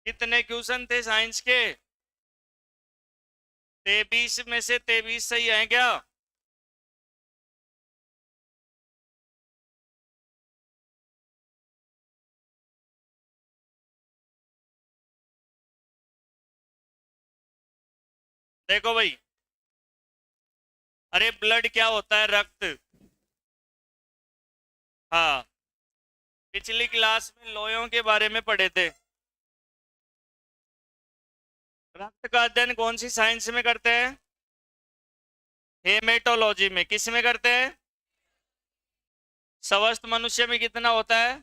कितने क्वेश्चन थे साइंस के? 23 में से 23 सही है क्या? देखो भाई, अरे ब्लड क्या होता है? रक्त। हाँ, पिछली क्लास में लोयों के बारे में पढ़े थे। रक्त का अध्ययन कौन सी साइंस में करते हैं? हेमेटोलॉजी में। किस में करते हैं? स्वस्थ मनुष्य में कितना होता है?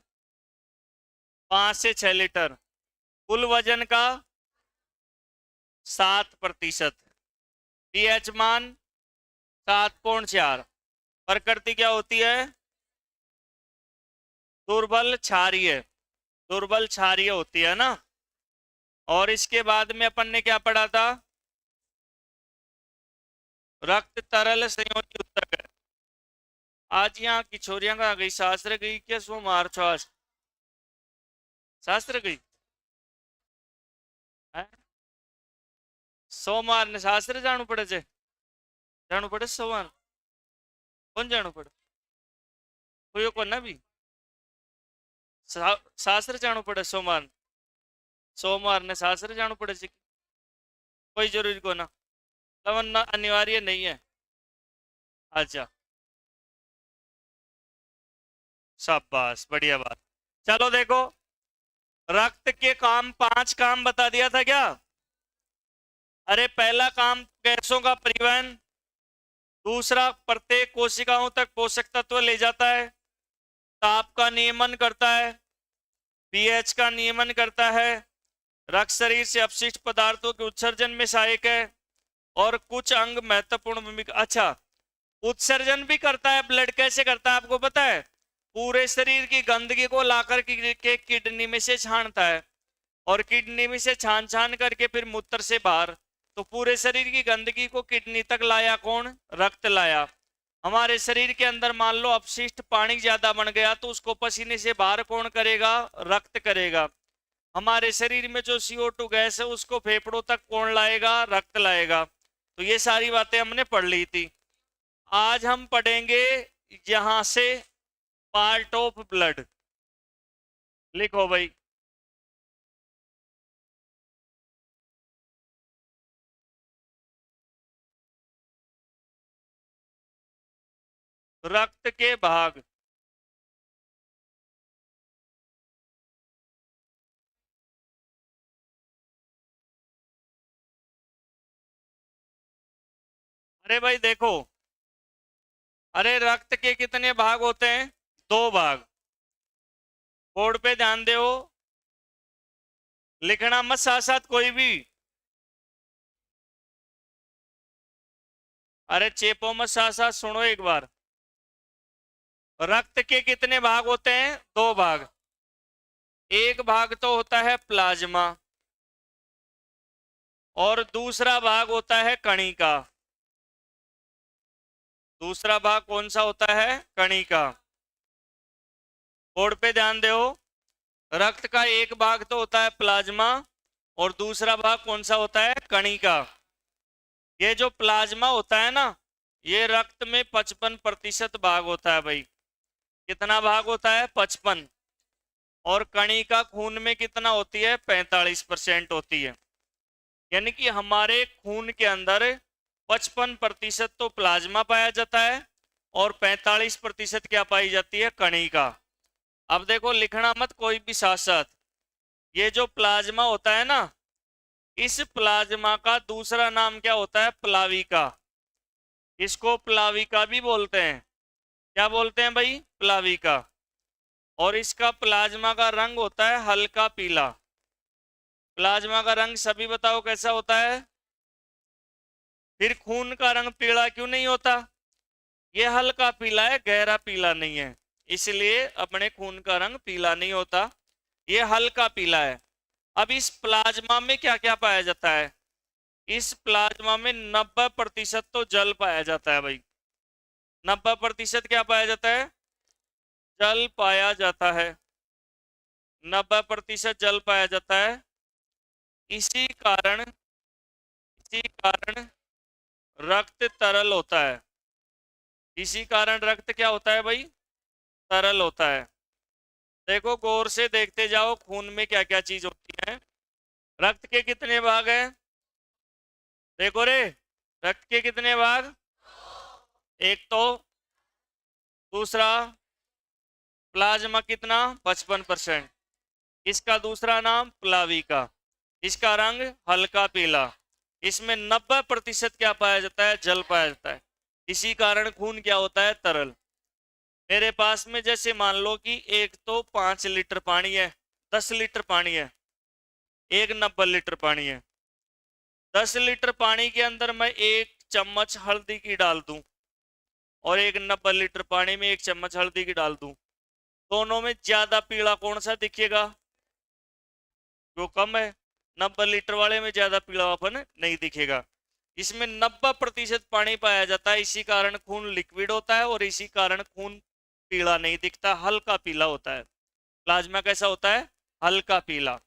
5 से 6 लीटर। कुल वजन का 7%। पीएच मान 7.4। प्रकृति क्या होती है? दुर्बल क्षारीय। दुर्बल क्षारीय होती है ना। और इसके बाद में अपन ने क्या पढ़ा था? रक्त तरल संयोजी ऊतक है। आज यहाँ की छोरियां कहाँ गई? शास्त्र गई क्या? सो मार छास शास्त्र गई है? सोमवार ने शास्त्र जाणु पड़े छे? जाणु पड़े सोमवार? कौन जाणु पड़े? कोई को ना भी शास्त्र जाणु पड़े सोमवार? सोमवार ने शास्त्र जाणु पड़े छे? कोई जरूरी को ना, तब अनिवार्य नहीं है। अच्छा, शाबाश, बढ़िया बात। चलो देखो, रक्त के काम 5 काम बता दिया था क्या? अरे पहला काम गैसों का परिवहन। दूसरा, प्रत्येक कोशिकाओं तक पोषक तत्व ले जाता है। ताप का नियमन करता है। पीएच का नियमन करता है। रक्त शरीर से अपशिष्ट पदार्थों के उत्सर्जन में सहायक है। और कुछ अंग महत्वपूर्ण भूमिका। अच्छा, उत्सर्जन भी करता है। ब्लड कैसे करता है आपको पता है? पूरे शरीर की गंदगी को लाकर के किडनी में से छानता है। और किडनी में से छान छान करके फिर मूत्र से बाहर। तो पूरे शरीर की गंदगी को किडनी तक लाया कौन? रक्त लाया। हमारे शरीर के अंदर मान लो अपशिष्ट पानी ज्यादा बन गया तो उसको पसीने से बाहर कौन करेगा? रक्त करेगा। हमारे शरीर में जो CO2 गैस है उसको फेफड़ों तक कौन लाएगा? रक्त लाएगा। तो ये सारी बातें हमने पढ़ ली थी। आज हम पढ़ेंगे यहां से पार्ट ऑफ ब्लड। लिखो भाई, रक्त के भाग। अरे भाई देखो, अरे रक्त के कितने भाग होते हैं? 2 भाग। बोर्ड पे ध्यान दो, लिखना मत साथ साथ कोई भी। अरे चेपो मत, साथ साथ सुनो एक बार। रक्त के कितने भाग होते हैं? 2 भाग। एक भाग तो होता है प्लाज्मा और दूसरा भाग होता है कणिका। दूसरा भाग कौन सा होता है? कणिका। बोर्ड पे ध्यान दो, रक्त का एक भाग तो होता है प्लाज्मा और दूसरा भाग कौन सा होता है? कणिका। ये जो प्लाज्मा होता है ना, ये रक्त में 55% भाग होता है भाई। कितना भाग होता है? 55। और कणिका खून में कितना होती है? 45% होती है। यानी कि हमारे खून के अंदर 55% तो प्लाज्मा पाया जाता है और 45% क्या पाई जाती है? कणिका। अब देखो, लिखना मत कोई भी साथ साथ। ये जो प्लाज्मा होता है ना, इस प्लाज्मा का दूसरा नाम क्या होता है? प्लाविका। इसको प्लाविका भी बोलते हैं। क्या बोलते हैं भाई? प्लाविका। और इसका प्लाज्मा का रंग होता है हल्का पीला। प्लाज्मा का रंग सभी बताओ कैसा होता है? फिर खून का रंग पीला क्यों नहीं होता? ये हल्का पीला है, गहरा पीला नहीं है, इसलिए अपने खून का रंग पीला नहीं होता, ये हल्का पीला है। अब इस प्लाज्मा में क्या क्या पाया जाता है? इस प्लाज्मा में 90% तो जल पाया जाता है भाई। 90% क्या पाया जाता है? जल पाया जाता है। 90% जल पाया जाता है। इसी कारण रक्त तरल होता है। इसी कारण रक्त क्या होता है भाई? तरल होता है। देखो गौर से देखते जाओ, खून में क्या क्या चीज होती है। रक्त के कितने भाग हैं? देखो रे, रक्त के कितने भाग? एक तो, दूसरा प्लाज्मा कितना? 55%। इसका दूसरा नाम प्लाविका। इसका रंग हल्का पीला। इसमें 90% क्या पाया जाता है? जल पाया जाता है। इसी कारण खून क्या होता है? तरल। मेरे पास में जैसे मान लो कि एक तो 5 लीटर पानी है, 10 लीटर पानी है, एक 90 लीटर पानी है। 10 लीटर पानी के अंदर मैं 1 चम्मच हल्दी की डाल दूं और एक 90 लीटर पानी में 1 चम्मच हल्दी की डाल दूं, दोनों में ज्यादा पीला कौन सा दिखेगा? जो कम है। 90 लीटर वाले में ज्यादा पीलापन नहीं दिखेगा। इसमें 90% पानी पाया जाता है, इसी कारण खून लिक्विड होता है और इसी कारण खून पीला नहीं दिखता, हल्का पीला होता है। प्लाज्मा कैसा होता है? हल्का पीला।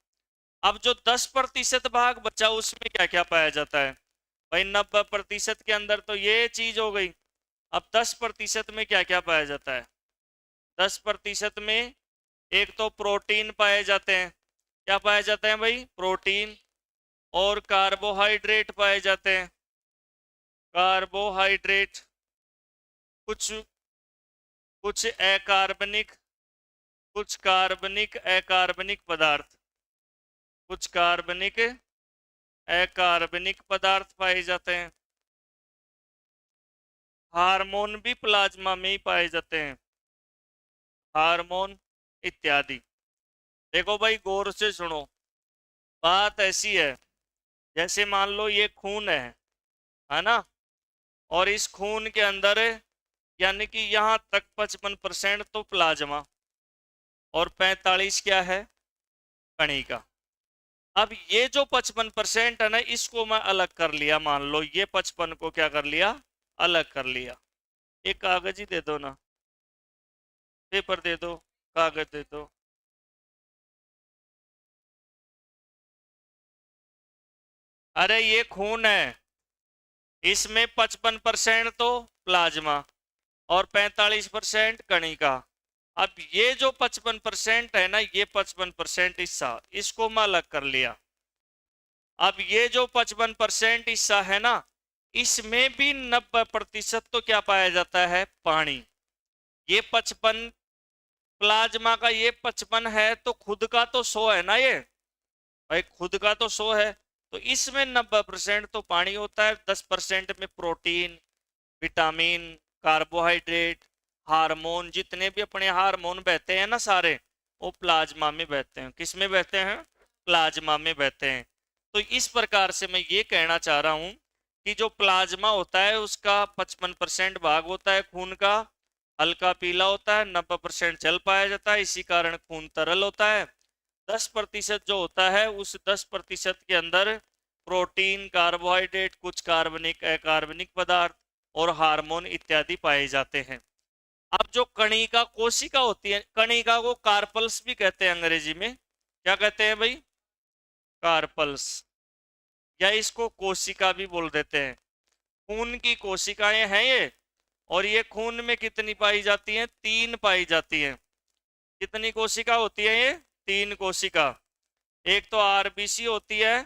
अब जो 10% भाग बचा उसमें क्या क्या पाया जाता है? भाई 90% के अंदर तो ये चीज हो गई। अब 10% में क्या क्या पाया जाता है? 10% में एक तो प्रोटीन पाए जाते हैं। क्या पाए जाते हैं भाई? प्रोटीन। और कार्बोहाइड्रेट पाए जाते हैं। कार्बोहाइड्रेट। कुछ कुछ अकार्बनिक, कुछ कार्बनिक अकार्बनिक पदार्थ, कुछ कार्बनिक अकार्बनिक पदार्थ पाए जाते हैं। हार्मोन भी प्लाज्मा में ही पाए जाते हैं, हार्मोन इत्यादि। देखो भाई गौर से सुनो, बात ऐसी है, जैसे मान लो ये खून है ना? और इस खून के अंदर यानी कि यहां तक 55% तो प्लाज्मा और 45 क्या है? कणिका। अब ये जो 55% है ना, इसको मैं अलग कर लिया, मान लो ये 55 को क्या कर लिया? अलग कर लिया। एक कागज ही दे दो ना, पेपर दे दो, कागज दे दो। अरे ये खून है, इसमें 55% तो प्लाज्मा और 45% कणिका। अब ये जो 55% है ना, ये 55% हिस्सा, इसको मैं अलग कर लिया। अब ये जो 55% हिस्सा है ना, इसमें भी 90% तो क्या पाया जाता है? पानी। ये 55 प्लाज्मा का, ये 55 है तो खुद का तो 100 है ना ये। भाई खुद का तो 100 है, तो इसमें 90% तो पानी होता है, 10% में प्रोटीन, विटामिन, कार्बोहाइड्रेट, हार्मोन, जितने भी अपने हार्मोन बहते हैं ना सारे, वो प्लाज्मा में बहते हैं। किस में बहते हैं? प्लाज्मा में बहते हैं। तो इस प्रकार से मैं ये कहना चाह रहा हूं कि जो प्लाज्मा होता है उसका 55% भाग होता है खून का, हल्का पीला होता है, 90% जल पाया जाता है, इसी कारण खून तरल होता है। 10% जो होता है, उस 10% के अंदर प्रोटीन, कार्बोहाइड्रेट, कुछ कार्बनिक अकार्बनिक पदार्थ और हार्मोन इत्यादि पाए जाते हैं। अब जो कणिका कोशिका होती है, कणिका को कार्पल्स भी कहते हैं अंग्रेजी में। क्या कहते हैं भाई? कार्पल्स, या इसको कोशिका भी बोल देते हैं। खून की कोशिकाएं हैं ये। और ये खून में कितनी पाई जाती हैं? 3 पाई जाती हैं। कितनी कोशिका होती है ये? 3 कोशिका। एक तो आरबीसी होती है,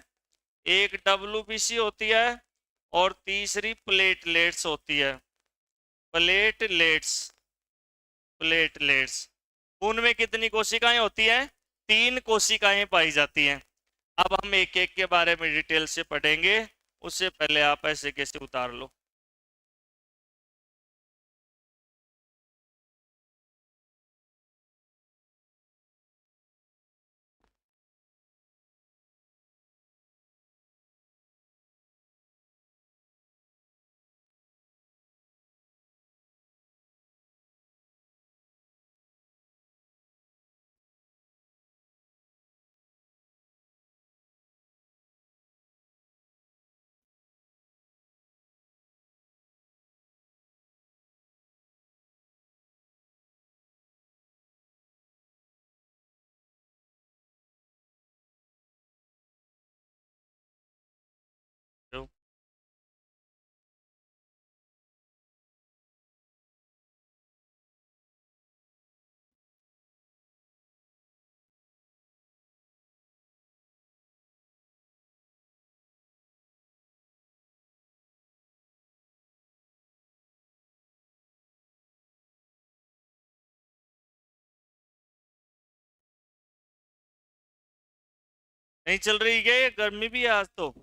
एक डब्ल्यूबीसी होती है और तीसरी प्लेटलेट्स होती है। Platelets, platelets. खून में कितनी कोशिकाएं होती हैं? 3 कोशिकाएं पाई जाती हैं। अब हम एक एक के बारे में डिटेल से पढ़ेंगे, उससे पहले आप ऐसे कैसे उतार लो। नहीं चल रही क्या? ये गर्मी भी है आज तो।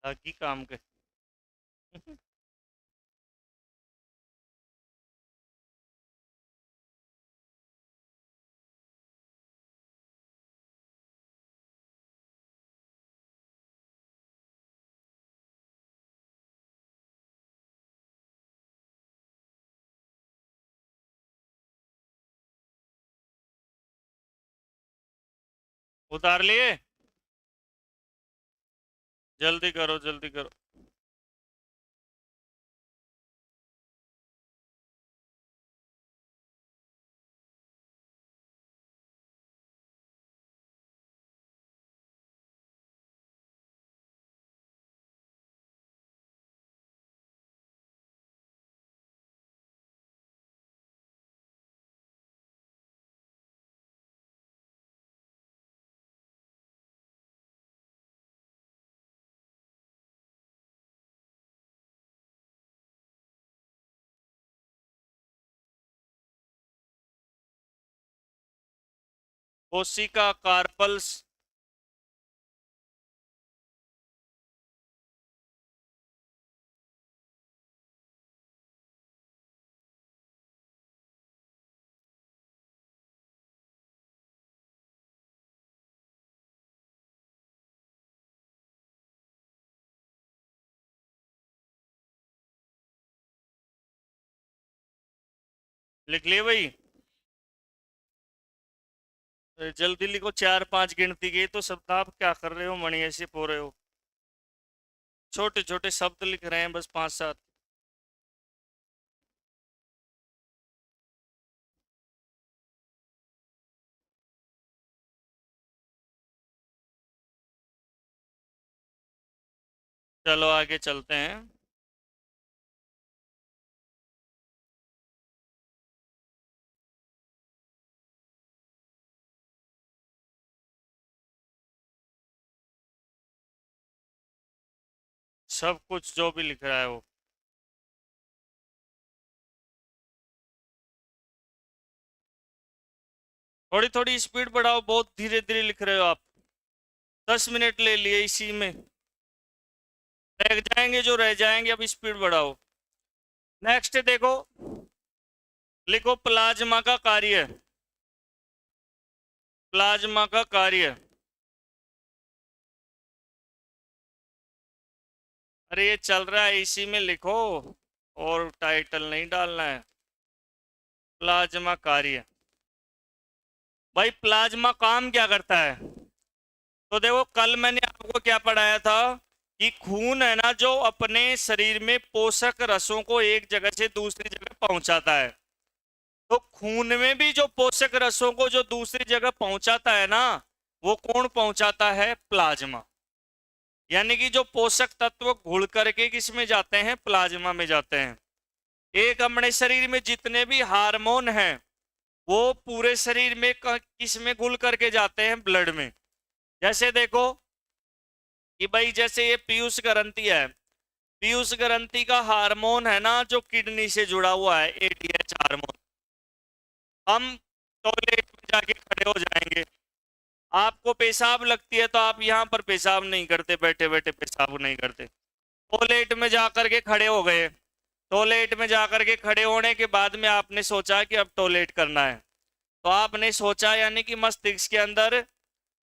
बाकी काम के। उतार लिए? जल्दी करो जल्दी करो। कोशिका कार्पल्स। लिख लिए भाई? जल्दी लिखो, 4 5 गिनती की तो शब्द। आप क्या कर रहे हो मणि, ऐसे पो रहे हो? छोटे छोटे शब्द लिख रहे हैं बस 5 7। चलो आगे चलते हैं। सब कुछ जो भी लिख रहा है वो। थोड़ी थोड़ी स्पीड बढ़ाओ, बहुत धीरे धीरे लिख रहे हो आप। 10 मिनट ले लिए इसी में। रह जाएंगे जो रह जाएंगे, अब स्पीड बढ़ाओ। नेक्स्ट देखो, लिखो प्लाज्मा का कार्य। प्लाज्मा का कार्य। अरे ये चल रहा है, इसी में लिखो, और टाइटल नहीं डालना है। प्लाज्मा कार्य। भाई प्लाज्मा काम क्या करता है? तो देखो, कल मैंने आपको क्या पढ़ाया था कि खून है ना, जो अपने शरीर में पोषक रसों को एक जगह से दूसरी जगह पहुंचाता है। तो खून में भी जो पोषक रसों को जो दूसरी जगह पहुंचाता है ना, वो कौन पहुंचाता है? प्लाज्मा। यानी कि जो पोषक तत्व घुल करके किस में जाते हैं? प्लाज्मा में जाते हैं। एक अपने शरीर में जितने भी हार्मोन हैं, वो पूरे शरीर में किस में घुल करके जाते हैं? ब्लड में। जैसे देखो कि भाई, जैसे ये पीयूष ग्रंथि है, पीयूष ग्रंथि का हार्मोन है ना, जो किडनी से जुड़ा हुआ है, एडीएच हार्मोन। हम टॉयलेट में जाके खड़े हो जाएंगे, आपको पेशाब लगती है तो आप यहाँ पर पेशाब नहीं करते, बैठे बैठे पेशाब नहीं करते। टॉयलेट में जाकर के खड़े हो गए, टॉयलेट में जाकर के खड़े होने के बाद में आपने सोचा कि अब टॉयलेट करना है, तो आपने सोचा, यानी कि मस्तिष्क के अंदर,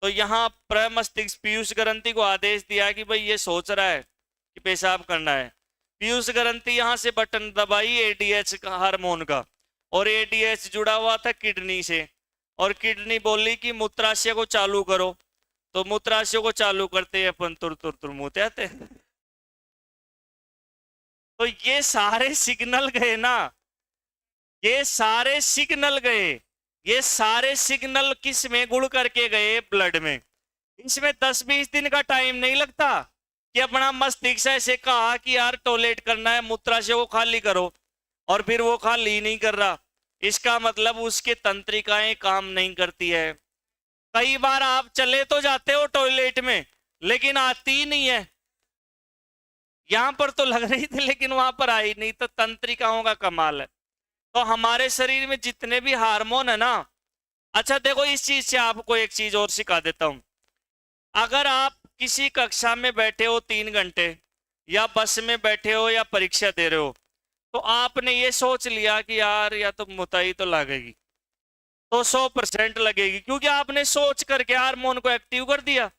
तो यहाँ प्रमस्तिष्क पीयूष ग्रंथि को आदेश दिया कि भाई ये सोच रहा है कि पेशाब करना है। पीयूष ग्रंथि यहाँ से बटन दबाई एडीएच का हार्मोन का, और एडीएच जुड़ा हुआ था किडनी से, और किडनी बोली कि मूत्राशय को चालू करो, तो मूत्राशय को चालू करते हैं अपन तुर तुर तुर मुँह आते। तो ये सारे सिग्नल गए ना, ये सारे सिग्नल गए, ये सारे सिग्नल किस में गुड़ करके गए? ब्लड में। इसमें 10-20 दिन का टाइम नहीं लगता कि अपना मस्तिष्क ऐसे कहा कि यार टॉयलेट करना है, मूत्रा से वो खाली करो, और फिर वो खाली नहीं कर रहा, इसका मतलब उसके तंत्रिकाएं काम नहीं करती है। कई बार आप चले तो जाते हो टॉयलेट में, लेकिन आती ही नहीं है। यहां पर तो लग रही थी लेकिन वहां पर आई नहीं, तो तंत्रिकाओं का कमाल है। तो हमारे शरीर में जितने भी हार्मोन है ना, अच्छा देखो इस चीज से आपको एक चीज और सिखा देता हूं। अगर आप किसी कक्षा में बैठे हो 3 घंटे, या बस में बैठे हो, या परीक्षा दे रहे हो, तो आपने ये सोच लिया कि यार या तो मुताई तो लगेगी, तो 100% लगेगी, क्योंकि आपने सोच करके हार्मोन को एक्टिव कर दिया।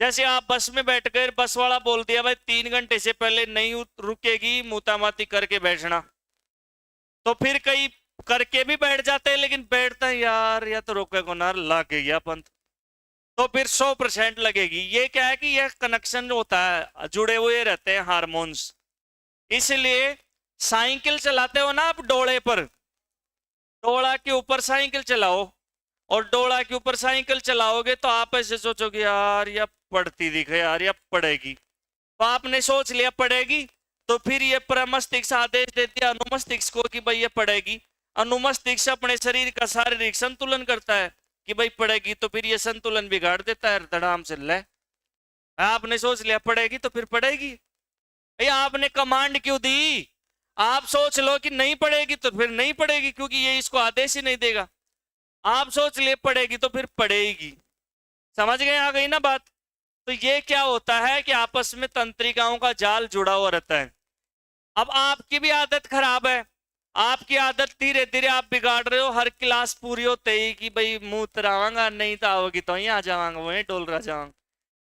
जैसे आप बस में बैठ गए, बस वाला बोल दिया भाई 3 घंटे से पहले नहीं रुकेगी, मुतामाती करके बैठना, तो फिर कई करके भी बैठ जाते हैं, लेकिन बैठता है यार या तो रोकेगा ना, लग गया पंथ, तो फिर 100% लगेगी। ये क्या है कि यह कनेक्शन होता है, जुड़े हुए रहते हैं हार्मोन्स। इसलिए साइकिल चलाते हो ना आप डोले पर, डोला के ऊपर साइकिल चलाओ, और डोला के ऊपर साइकिल चलाओगे तो आप ऐसे सोचोगे यार या पड़ती दिखे, यार या पड़ेगी, तो आपने सोच लिया पड़ेगी, तो फिर ये प्रमस्तिष्क आदेश देती है अनुमस्तिष्क को कि भाई ये पड़ेगी। अनुमस्तिष्क अपने शरीर का शारीरिक संतुलन करता है कि भाई पड़ेगी, तो फिर ये संतुलन बिगाड़ देता है धड़ाम से। ले आपने सोच लिया पड़ेगी तो फिर पड़ेगी, भैया आपने कमांड क्यों दी? आप सोच लो कि नहीं पड़ेगी तो फिर नहीं पड़ेगी, क्योंकि ये इसको आदेश ही नहीं देगा। आप सोच लिए पड़ेगी तो फिर पड़ेगी। समझ गए? आ गई ना बात? तो ये क्या होता है कि आपस में तंत्रिकाओं का जाल जुड़ा हुआ रहता है। अब आपकी भी आदत खराब है, आपकी आदत धीरे धीरे आप बिगाड़ रहे हो। हर क्लास पूरी होते ही कि भाई मुंह तरावांगा, नहीं तो आओगी तो यहाँ आ जावांगा, वहीं डोल रहा जावांगा।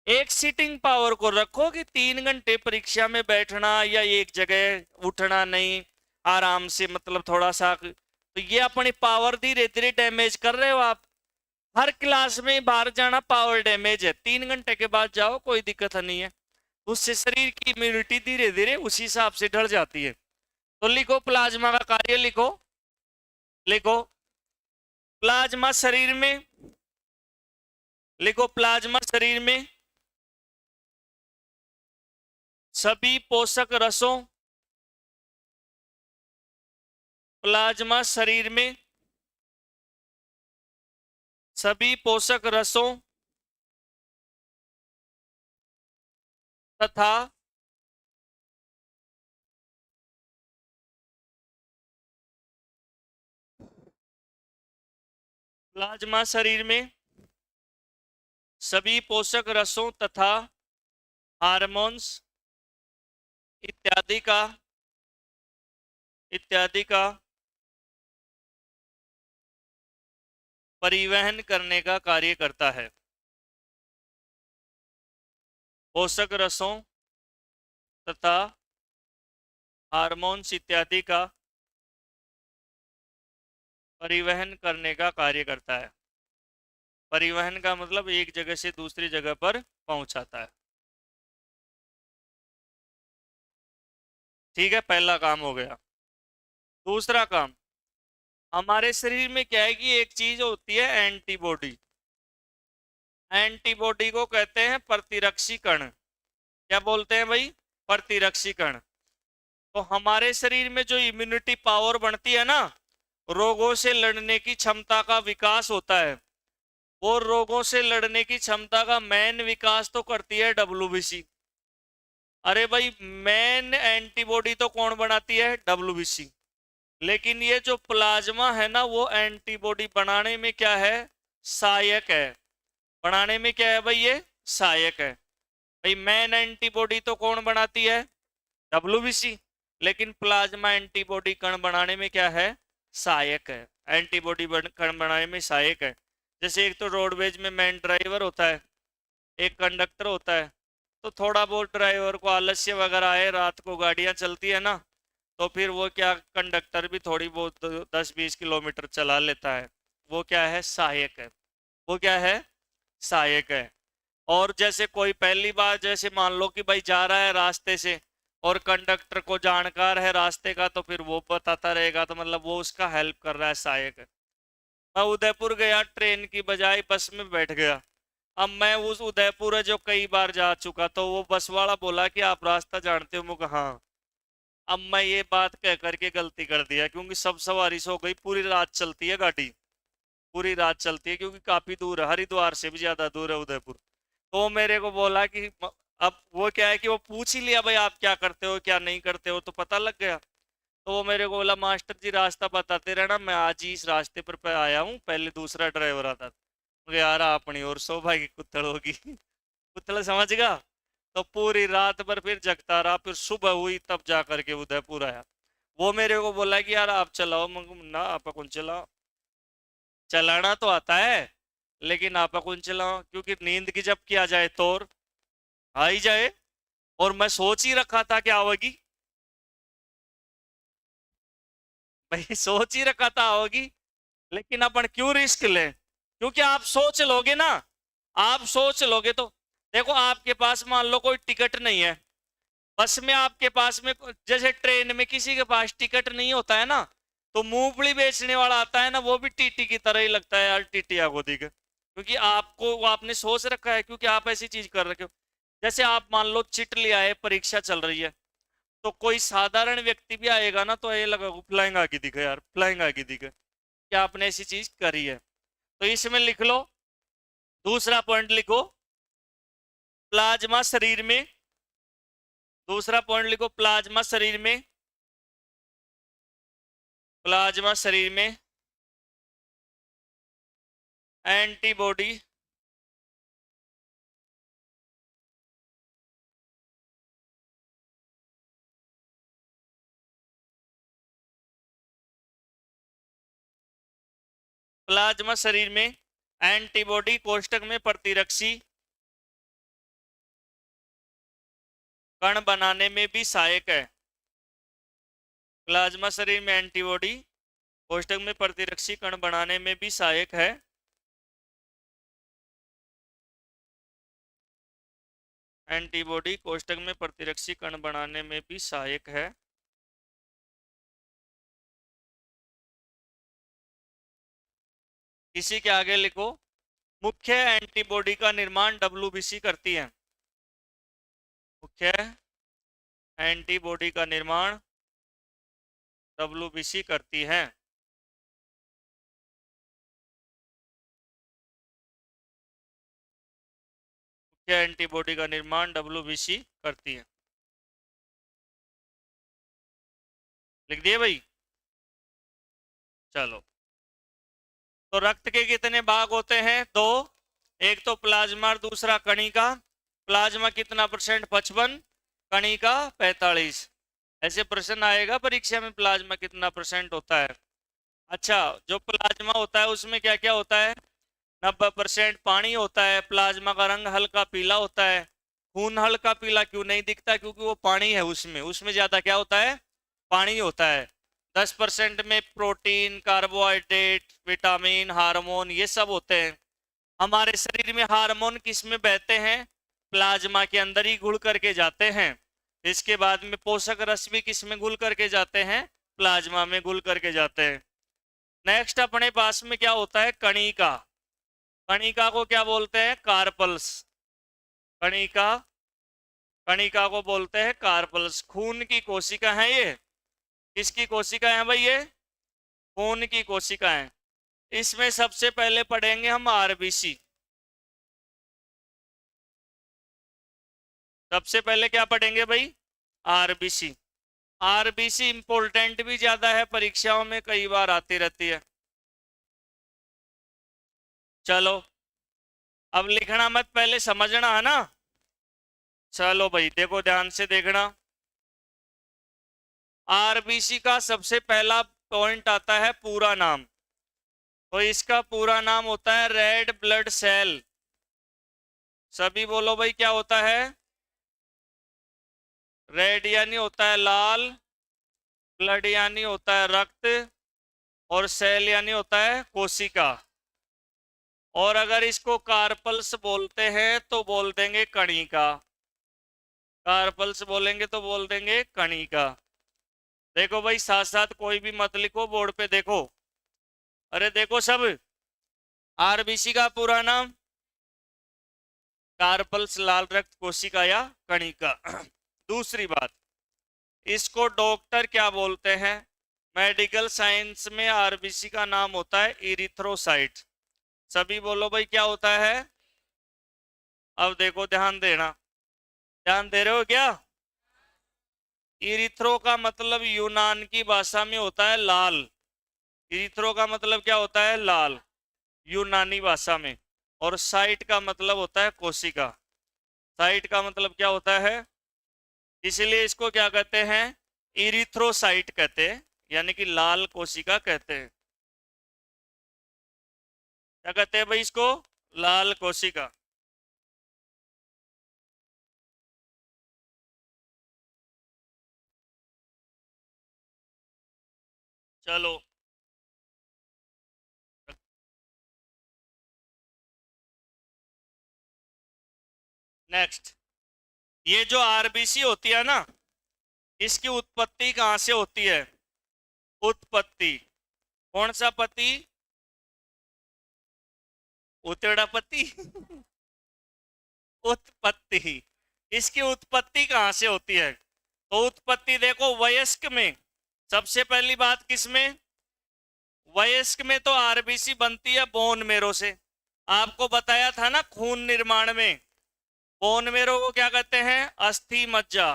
एक सीटिंग पावर को रखो कि 3 घंटे परीक्षा में बैठना, या एक जगह उठना नहीं, आराम से, मतलब थोड़ा सा। तो ये अपनी पावर धीरे धीरे डैमेज कर रहे हो आप। हर क्लास में बाहर जाना पावर डैमेज है। 3 घंटे के बाद जाओ, कोई दिक्कत नहीं है, उससे शरीर की इम्यूनिटी धीरे धीरे उसी हिसाब से ढल जाती है। तो लिखो प्लाज्मा का कार्य, लिखो लिखो प्लाज्मा शरीर में, लिखो प्लाज्मा शरीर में सभी पोषक रसों, प्लाज्मा शरीर में सभी पोषक रसों तथा प्लाज्मा शरीर में सभी पोषक रसों तथा हार्मोन्स इत्यादि का परिवहन करने का कार्य करता है। पोषक रसों तथा हार्मोन्स इत्यादि का परिवहन करने का कार्य करता है। परिवहन का मतलब एक जगह से दूसरी जगह पर पहुंचाता है। ठीक है, पहला काम हो गया। दूसरा काम, हमारे शरीर में क्या है कि एक चीज होती है एंटीबॉडी। एंटीबॉडी को कहते हैं प्रतिरक्षी कण। क्या बोलते हैं भाई? प्रतिरक्षी कण। तो हमारे शरीर में जो इम्यूनिटी पावर बनती है ना, रोगों से लड़ने की क्षमता का विकास होता है, वो रोगों से लड़ने की क्षमता का मेन विकास तो करती है WBC। अरे भाई मेन एंटीबॉडी तो कौन बनाती है? WBC। लेकिन ये जो प्लाज्मा है ना, वो एंटीबॉडी बनाने में क्या है? सहायक है। बनाने में क्या है भाई? ये सहायक है। भाई मेन एंटीबॉडी तो कौन बनाती है? WBC। लेकिन प्लाज्मा एंटीबॉडी कण बनाने में क्या है? सहायक है। एंटीबॉडी कण बनाने में सहायक है। जैसे एक तो रोडवेज में मेन ड्राइवर होता है, एक कंडक्टर होता है। तो थोड़ा बहुत ड्राइवर को आलस्य वगैरह आए, रात को गाड़ियां चलती है ना, तो फिर वो क्या, कंडक्टर भी थोड़ी बहुत 10-20 किलोमीटर चला लेता है। वो क्या है? सहायक है। वो क्या है? सहायक है। और जैसे कोई पहली बार, जैसे मान लो कि भाई जा रहा है रास्ते से, और कंडक्टर को जानकार है रास्ते का तो फिर वो बताता रहेगा, तो मतलब वो उसका हेल्प कर रहा है, सहायक है। मैं उदयपुर गया, ट्रेन की बजाय बस में बैठ गया। अब मैं उस उदयपुर जो कई बार जा चुका, तो वो बस वाला बोला कि आप रास्ता जानते हो, मैं कहा हाँ। अब मैं ये बात कह करके गलती कर दिया, क्योंकि सब सवारी सो गई, पूरी रात चलती है गाड़ी, पूरी रात चलती है, क्योंकि काफी दूर है, हरिद्वार से भी ज्यादा दूर है उदयपुर। तो वो मेरे को बोला कि अब वो क्या है कि वो पूछ ही लिया भाई आप क्या करते हो क्या नहीं करते हो, तो पता लग गया। तो वो मेरे को बोला मास्टर जी रास्ता बताते रहना, मैं आज ही इस रास्ते पर आया हूँ, पहले दूसरा ड्राइवर आता था। मुझे यार अपनी और सौभाग्य कुत्तड़ होगी कुत्तड़ समझ गया। तो पूरी रात भर फिर जगता रहा, फिर सुबह हुई तब जा करके उदयपुर आया। वो मेरे को बोला कि यार आप चलाओ, मैं ना आप कौन चलाओ, चलाना तो आता है लेकिन आप कौन चलाओ, क्योंकि नींद की जब किया जाए तो आ ही जाए। और मैं सोच ही रखा था कि आवेगी, भाई सोच ही रखा था होगी, लेकिन अपन क्यों रिस्क ले, क्योंकि आप सोच लोगे ना, आप सोच लोगे तो देखो आपके पास मान लो कोई टिकट नहीं है, बस में आपके पास में, जैसे ट्रेन में किसी के पास टिकट नहीं होता है ना, तो मूंगफली बेचने वाला आता है ना, वो भी टीटी की तरह ही लगता है यार, टीटिया को दिखे, क्योंकि आपको वो आपने सोच रखा है, क्योंकि आप ऐसी चीज कर रखे हो। जैसे आप मान लो चिट लिया है, परीक्षा चल रही है, तो कोई साधारण व्यक्ति भी आएगा ना, तो ये लगा फ्लाइंग आगे दिखे यार, फ्लाइंग आगे दिखे, क्या आपने ऐसी चीज करी है। तो इसमें लिख लो, दूसरा पॉइंट लिखो, प्लाज्मा शरीर में, दूसरा पॉइंट लिखो, प्लाज्मा शरीर में, प्लाज्मा शरीर में एंटीबॉडी प्लाज्मा शरीर में एंटीबॉडी कोष्ठक में प्रतिरक्षी कण बनाने में भी सहायक है। प्लाज्मा शरीर में एंटीबॉडी कोष्ठक में प्रतिरक्षी कण बनाने में भी सहायक है। एंटीबॉडी कोष्ठक में प्रतिरक्षी कण बनाने में भी सहायक है। इसी के आगे लिखो, मुख्य एंटीबॉडी का निर्माण डब्ल्यूबीसी करती है। मुख्य एंटीबॉडी का निर्माण डब्ल्यूबीसी करती है। मुख्य एंटीबॉडी का निर्माण डब्ल्यूबीसी करती है। लिख दिए भाई, चलो। तो रक्त के कितने भाग होते हैं? दो, एक तो प्लाज्मा और दूसरा कणिका। प्लाज्मा कितना परसेंट? 55, कणिका 45। ऐसे प्रश्न आएगा परीक्षा में, प्लाज्मा कितना परसेंट होता है। अच्छा, जो प्लाज्मा होता है उसमें क्या क्या होता है? 90% पानी होता है। प्लाज्मा का रंग हल्का पीला होता है। खून हल्का पीला क्यों नहीं दिखता? क्योंकि वो पानी है उसमें, उसमें ज्यादा क्या होता है? पानी होता है। 10% में प्रोटीन, कार्बोहाइड्रेट, विटामिन, हार्मोन, ये सब होते हैं। हमारे शरीर में हार्मोन किस में बहते हैं? प्लाज्मा के अंदर ही घुल करके जाते हैं। इसके बाद में पोषक रस भी किस में घुल करके जाते हैं? प्लाज्मा में घुल करके जाते हैं। नेक्स्ट अपने पास में क्या होता है? कणिका। कणिका को क्या बोलते हैं? कार्पल्स। कणिका, कणिका को बोलते हैं कार्पल्स। खून की कोशिका है ये। किसकी कोशिका है भाई? ये खून की कोशिका है। इसमें सबसे पहले पढ़ेंगे हम आरबीसी। सबसे पहले क्या पढ़ेंगे भाई? आरबीसी। आरबीसी इंपोर्टेंट भी ज्यादा है, परीक्षाओं में कई बार आती रहती है। चलो, अब लिखना मत, पहले समझना है ना। चलो भाई देखो, ध्यान से देखना। आरबीसी का सबसे पहला पॉइंट आता है पूरा नाम। तो इसका पूरा नाम होता है रेड ब्लड सेल। सभी बोलो भाई, क्या होता है? रेड यानी होता है लाल, ब्लड यानी होता है रक्त, और सेल यानी होता है कोशिका। और अगर इसको कार्पल्स बोलते हैं तो बोल देंगे कणिका। कार्पल्स बोलेंगे तो बोल देंगे कणिका। देखो भाई, साथ साथ कोई भी मत लिखो, बोर्ड पे देखो। अरे देखो सब, आरबीसी का पूरा नाम कार्पल्स, लाल रक्त कोशिका या कणिका। दूसरी बात, इसको डॉक्टर क्या बोलते हैं? मेडिकल साइंस में आरबीसी का नाम होता है इरिथ्रोसाइट। सभी बोलो भाई, क्या होता है? अब देखो, ध्यान देना, ध्यान दे रहे हो क्या? इरिथ्रो का मतलब यूनान की भाषा में होता है लाल। इरिथ्रो का मतलब क्या होता है? लाल, यूनानी भाषा में। और साइट का मतलब होता है कोशिका। साइट का मतलब क्या होता है? इसलिए इसको क्या कहते हैं? इरिथ्रोसाइट कहते हैं, यानी कि लाल कोशिका कहते हैं। क्या कहते हैं भाई इसको? लाल कोशिका। चलो, नेक्स्ट। ये जो आरबीसी होती है ना, इसकी उत्पत्ति कहां से होती है? उत्पत्ति, कौन सा पति? उतड़ा पति। उत्पत्ति, इसकी उत्पत्ति कहां से होती है? तो उत्पत्ति देखो, वयस्क में। सबसे पहली बात किसमें? वयस्क में तो आरबीसी बनती है बोन मेरो से। आपको बताया था ना, खून निर्माण में बोन मेरो को क्या कहते हैं? अस्थि मज्जा।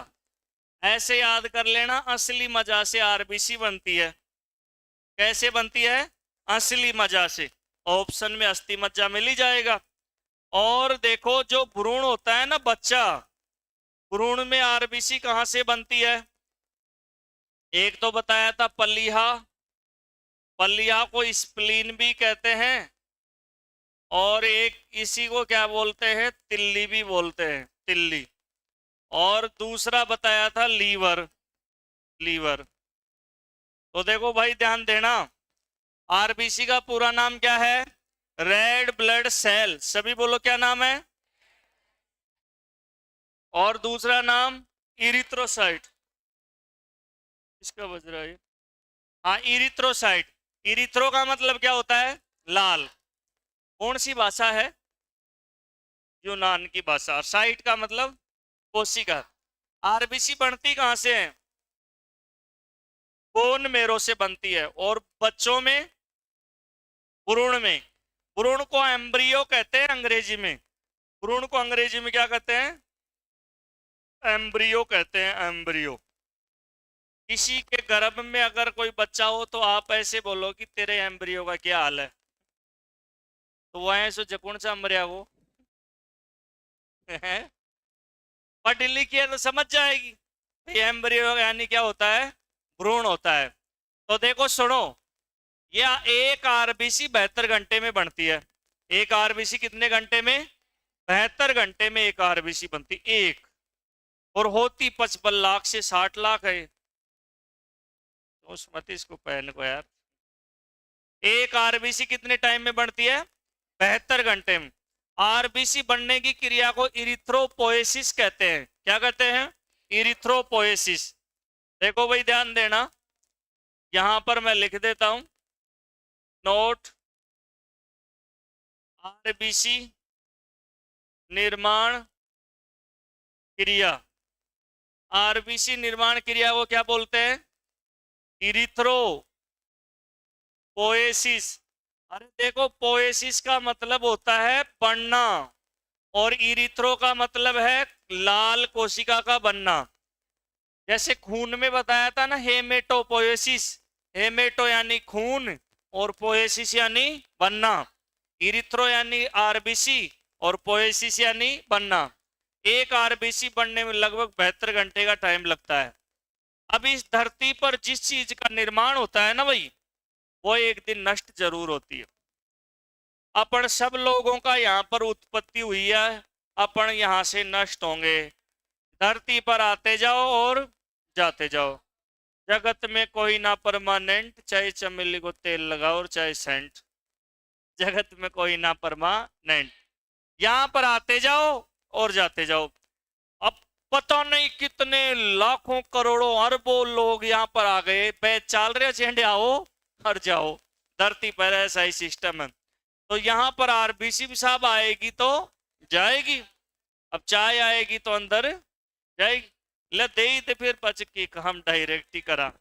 ऐसे याद कर लेना, असली मज्जा से आरबीसी बनती है। कैसे बनती है? असली मज्जा से। ऑप्शन में अस्थि मज्जा मिल ही जाएगा। और देखो, जो भ्रूण होता है ना बच्चा, भ्रूण में आरबीसी कहां से बनती है? एक तो बताया था पलीहा, पलीहा को स्प्लीन भी कहते हैं। और एक इसी को क्या बोलते हैं? तिल्ली भी बोलते हैं, तिल्ली। और दूसरा बताया था लीवर, लीवर। तो देखो भाई, ध्यान देना, आरबीसी का पूरा नाम क्या है? Red blood cell. सभी बोलो, क्या नाम है? और दूसरा नाम इरिथ्रोसाइट। इसका बज रहा है। हाँ, इरिथ्रोसाइट। इरिथ्रो का मतलब क्या होता है? लाल। कौन सी भाषा है? यूनान की भाषा। साइट का मतलब कोशिका। आरबीसी बनती कहां से है? बोन मेरो से बनती है। और बच्चों में, भ्रूण में। भ्रूण को एम्ब्रियो कहते हैं अंग्रेजी में। भ्रूण को अंग्रेजी में क्या कहते हैं? एम्ब्रियो कहते हैं, एम्ब्रियो। किसी के गर्भ में अगर कोई बच्चा हो तो आप ऐसे बोलो कि तेरे एम्ब्रियो का क्या हाल है, तो वह ऐसे जकुण सा मरिया वो। पढ़ लिखी है तो समझ जाएगी। एम्ब्रियो यानी क्या होता है? भ्रूण होता है। तो देखो सुनो, यह एक आरबीसी 72 घंटे में बनती है। एक आरबीसी कितने घंटे में? 72 घंटे में एक आरबीसी बनती, एक। और होती 55 लाख से 60 लाख है। तो मत इसको पहन को यार। एक आरबीसी कितने टाइम में बनती है? 72 घंटे में। आरबीसी बनने की क्रिया को इरिथ्रोपोएसिस कहते हैं। क्या कहते हैं? इरिथ्रोपोएसिस। देखो भाई, ध्यान देना, यहां पर मैं लिख देता हूं, नोट आरबीसी निर्माण क्रिया। आरबीसी निर्माण क्रिया को क्या बोलते हैं? इरिथ्रो पोएसिस। अरे देखो, पोएसिस का मतलब होता है बनना, और इरिथ्रो का मतलब है लाल कोशिका का बनना। जैसे खून में बताया था ना, हेमेटोपोएसिस। हेमेटो यानी खून, और पोएसिस यानी बनना। इरिथ्रो यानी आरबीसी, और पोएसिस यानी बनना। एक आरबीसी बनने में लगभग 72 घंटे का टाइम लगता है। अब इस धरती पर जिस चीज का निर्माण होता है ना भाई, वो एक दिन नष्ट जरूर होती है। अपन सब लोगों का यहाँ पर उत्पत्ति हुई है, अपन यहाँ से नष्ट होंगे। धरती पर आते जाओ और जाते जाओ। जगत में कोई ना परमानेंट, चाहे चमेली को तेल लगाओ और चाहे सेंट। जगत में कोई ना परमानेंट। यहाँ पर आते जाओ और जाते जाओ। अब पता नहीं कितने लाखों करोड़ों अरबों लोग यहाँ पर आ गए, पैच चाल रहे चेंडे आओ हर जाओ, धरती पर ऐसा ही सिस्टम है। तो यहाँ पर आरबीसी साहब आएगी तो जाएगी, अब चाय आएगी तो अंदर जाएगी। ले दे ही ते फिर बच की हम डायरेक्ट ही करा।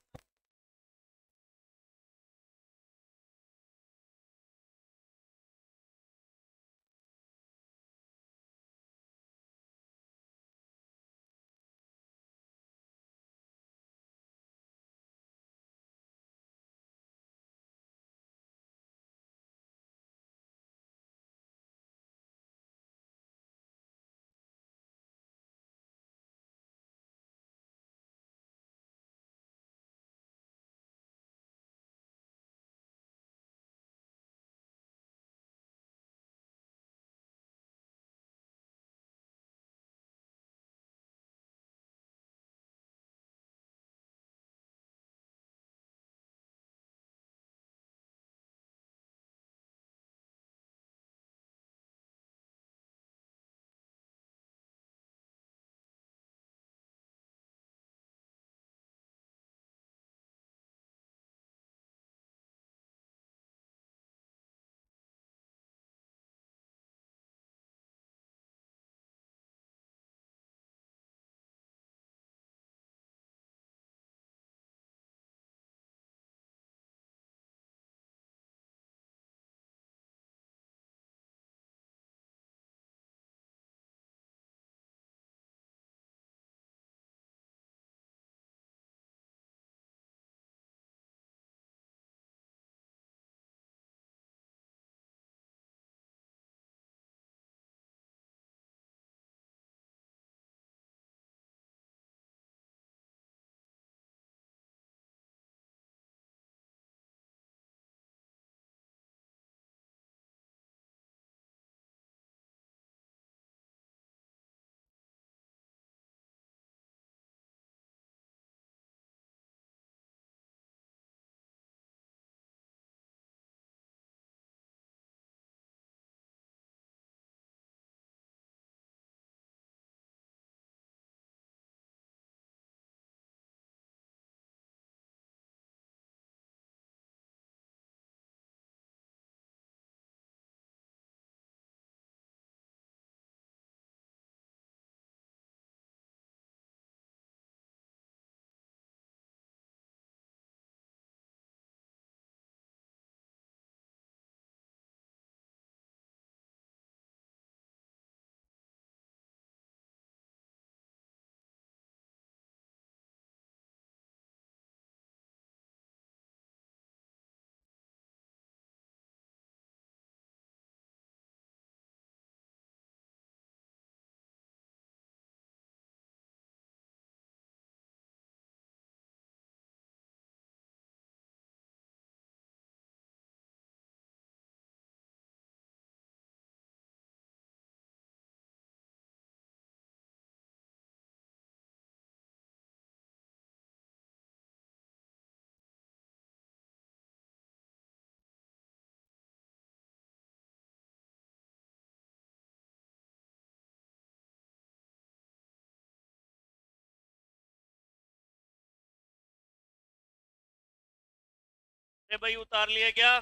भाई उतार लिए क्या?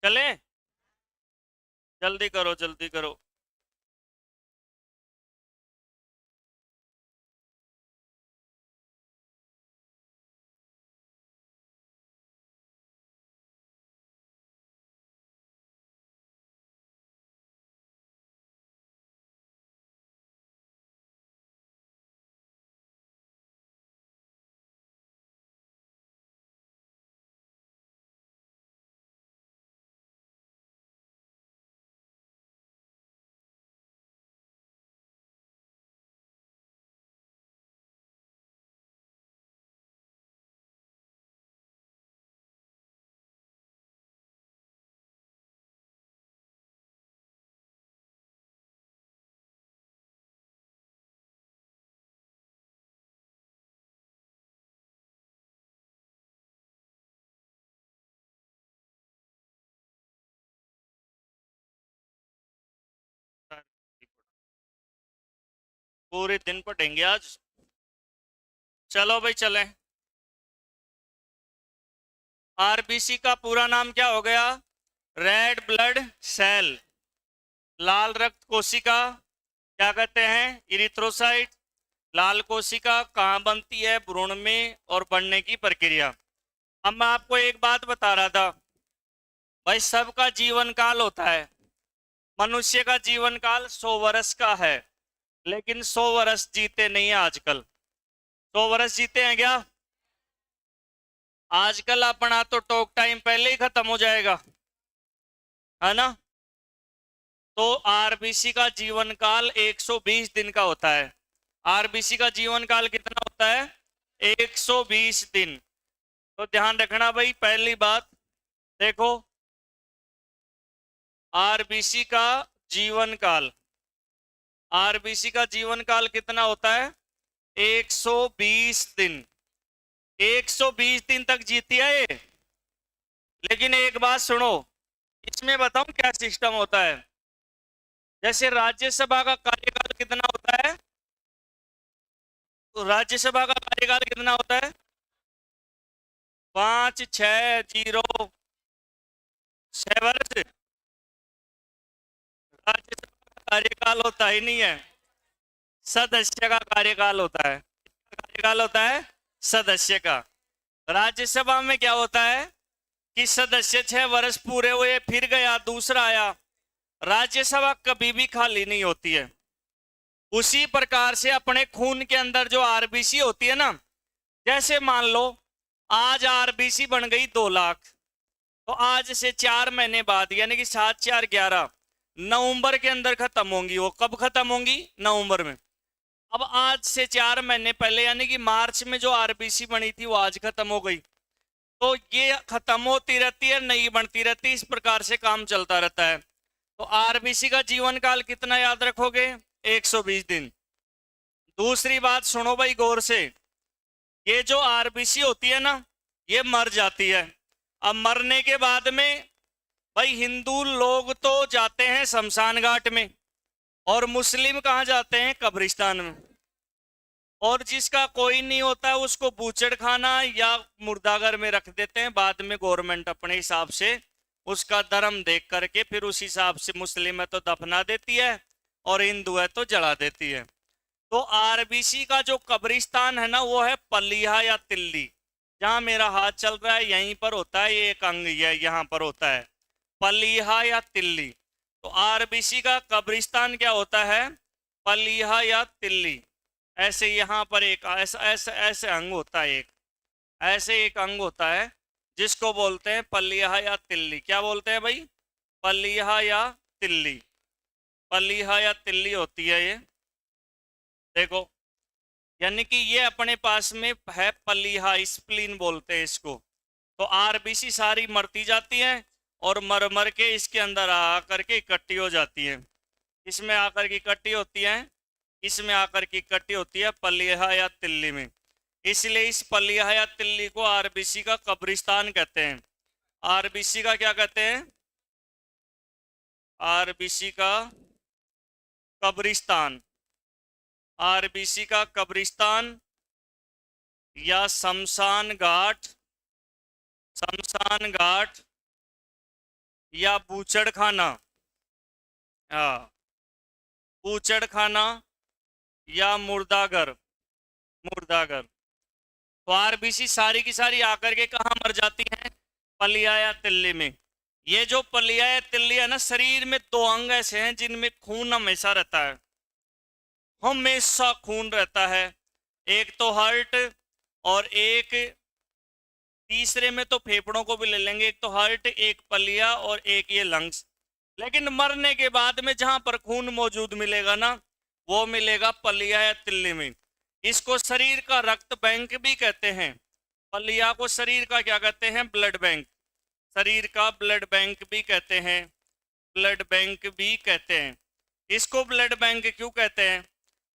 चले, जल्दी करो जल्दी करो। पूरे दिन पढ़ेंगे आज। चलो भाई चलें। आरबीसी का पूरा नाम क्या हो गया? Red blood cell. लाल रक्त कोशिका क्या कहते हैं? इरिथ्रोसाइट। लाल कोशिका कहाँ बनती है? भ्रूण में, और बढ़ने की प्रक्रिया। अब मैं आपको एक बात बता रहा था भाई, सबका जीवन काल होता है। मनुष्य का जीवन काल 100 वर्ष का है, लेकिन 100 वर्ष जीते नहीं है आजकल। 100 वर्ष जीते हैं क्या? आजकल अपना तो टॉक टाइम पहले ही खत्म हो जाएगा, है ना? तो आरबीसी का जीवन काल 120 दिन का होता है। आरबीसी का जीवन काल कितना होता है? 120 दिन। तो ध्यान रखना भाई, पहली बात देखो, आरबीसी का जीवन काल, आरबीसी का जीवन काल कितना होता है? 120 दिन। 120 दिन तक जीती है ये। लेकिन एक बात सुनो, इसमें बताऊं क्या सिस्टम होता है। जैसे राज्यसभा का कार्यकाल कितना होता है? तो राज्यसभा का कार्यकाल कितना होता है? 5 6 0 6 वर्ष। राज्यसभा का कार्यकाल होता ही नहीं है, सदस्य का कार्यकाल होता है। कार्यकाल होता है सदस्य का। राज्यसभा में क्या होता है कि सदस्य 6 वर्ष पूरे हुए, फिर गया, दूसरा आया। राज्यसभा कभी भी खाली नहीं होती है। उसी प्रकार से अपने खून के अंदर जो आरबीसी होती है ना, जैसे मान लो आज आरबीसी बन गई 2 लाख, तो आज से 4 महीने बाद यानी कि 7 4 11 नवंबर के अंदर खत्म होंगी। वो कब खत्म होंगी? नवंबर में। अब आज से 4 महीने पहले यानी कि मार्च में जो आरबीसी बनी थी वो आज खत्म हो गई। तो ये खत्म होती रहती है, नई बनती रहती है, इस प्रकार से काम चलता रहता है। तो आरबीसी का जीवन काल कितना याद रखोगे? 120 दिन। दूसरी बात सुनो भाई गौर से, ये जो आरबीसी होती है ना, ये मर जाती है। अब मरने के बाद में भाई हिंदू लोग तो जाते हैं शमशान घाट में, और मुस्लिम कहाँ जाते हैं? कब्रिस्तान में। और जिसका कोई नहीं होता उसको बूचड़ खाना या मुर्दाघर में रख देते हैं। बाद में गवर्नमेंट अपने हिसाब से उसका धर्म देख करके फिर उस हिसाब से, मुस्लिम है तो दफना देती है और हिंदू है तो जला देती है। तो आरबीसी का जो कब्रिस्तान है ना, वो है पलिया या तिल्ली। जहां मेरा हाथ चल रहा है यहीं पर होता है, ये एक अंग यहाँ पर होता है, पलिया या तिल्ली। तो आरबीसी का कब्रिस्तान क्या होता है? पलिया या तिल्ली। ऐसे यहाँ पर एक ऐसा ऐसा ऐसे अंग होता है, एक ऐसे एक अंग होता है जिसको बोलते हैं पलिया या तिल्ली। क्या बोलते हैं भाई? पलिया या तिल्ली। पलिया या तिल्ली होती है ये। देखो, यानी कि ये अपने पास में है पलिया, स्प्लीन बोलते हैं इसको। तो आरबीसी सारी मरती जाती है और मर मर के इसके अंदर आकर के इकट्ठी हो जाती है। इसमें आकर के इकट्ठी होती है, इसमें आकर की इकट्ठी होती है पलिया या तिल्ली में। इसलिए इस पलिया या तिल्ली को आरबीसी का कब्रिस्तान कहते हैं। आरबीसी का क्या कहते हैं? आरबीसी का कब्रिस्तान। आरबीसी का कब्रिस्तान या शमशान घाट, शमशान घाट या बूचड़ खाना, बूचड़ खाना या मुर्दाघर, मुर्दाघर। तो आरबीसी सारी की सारी आकर के कहाँ मर जाती हैं? पलिया या तिल्ली में। ये जो पलिया या तिल्ली है ना, शरीर में 2 अंग ऐसे हैं जिनमें खून हमेशा रहता है, हमेशा खून रहता है। एक तो हार्ट और एक तीसरे में तो फेफड़ों को भी ले लेंगे। एक तो हार्ट, एक पलिया और एक ये लंग्स। लेकिन मरने के बाद में जहां पर खून मौजूद मिलेगा ना, वो मिलेगा पलिया या तिल्ली में। इसको शरीर का रक्त बैंक भी कहते हैं। पलिया को शरीर का क्या कहते हैं? Blood bank. शरीर का ब्लड बैंक भी कहते हैं, ब्लड बैंक भी कहते हैं। इसको ब्लड बैंक क्यों कहते हैं?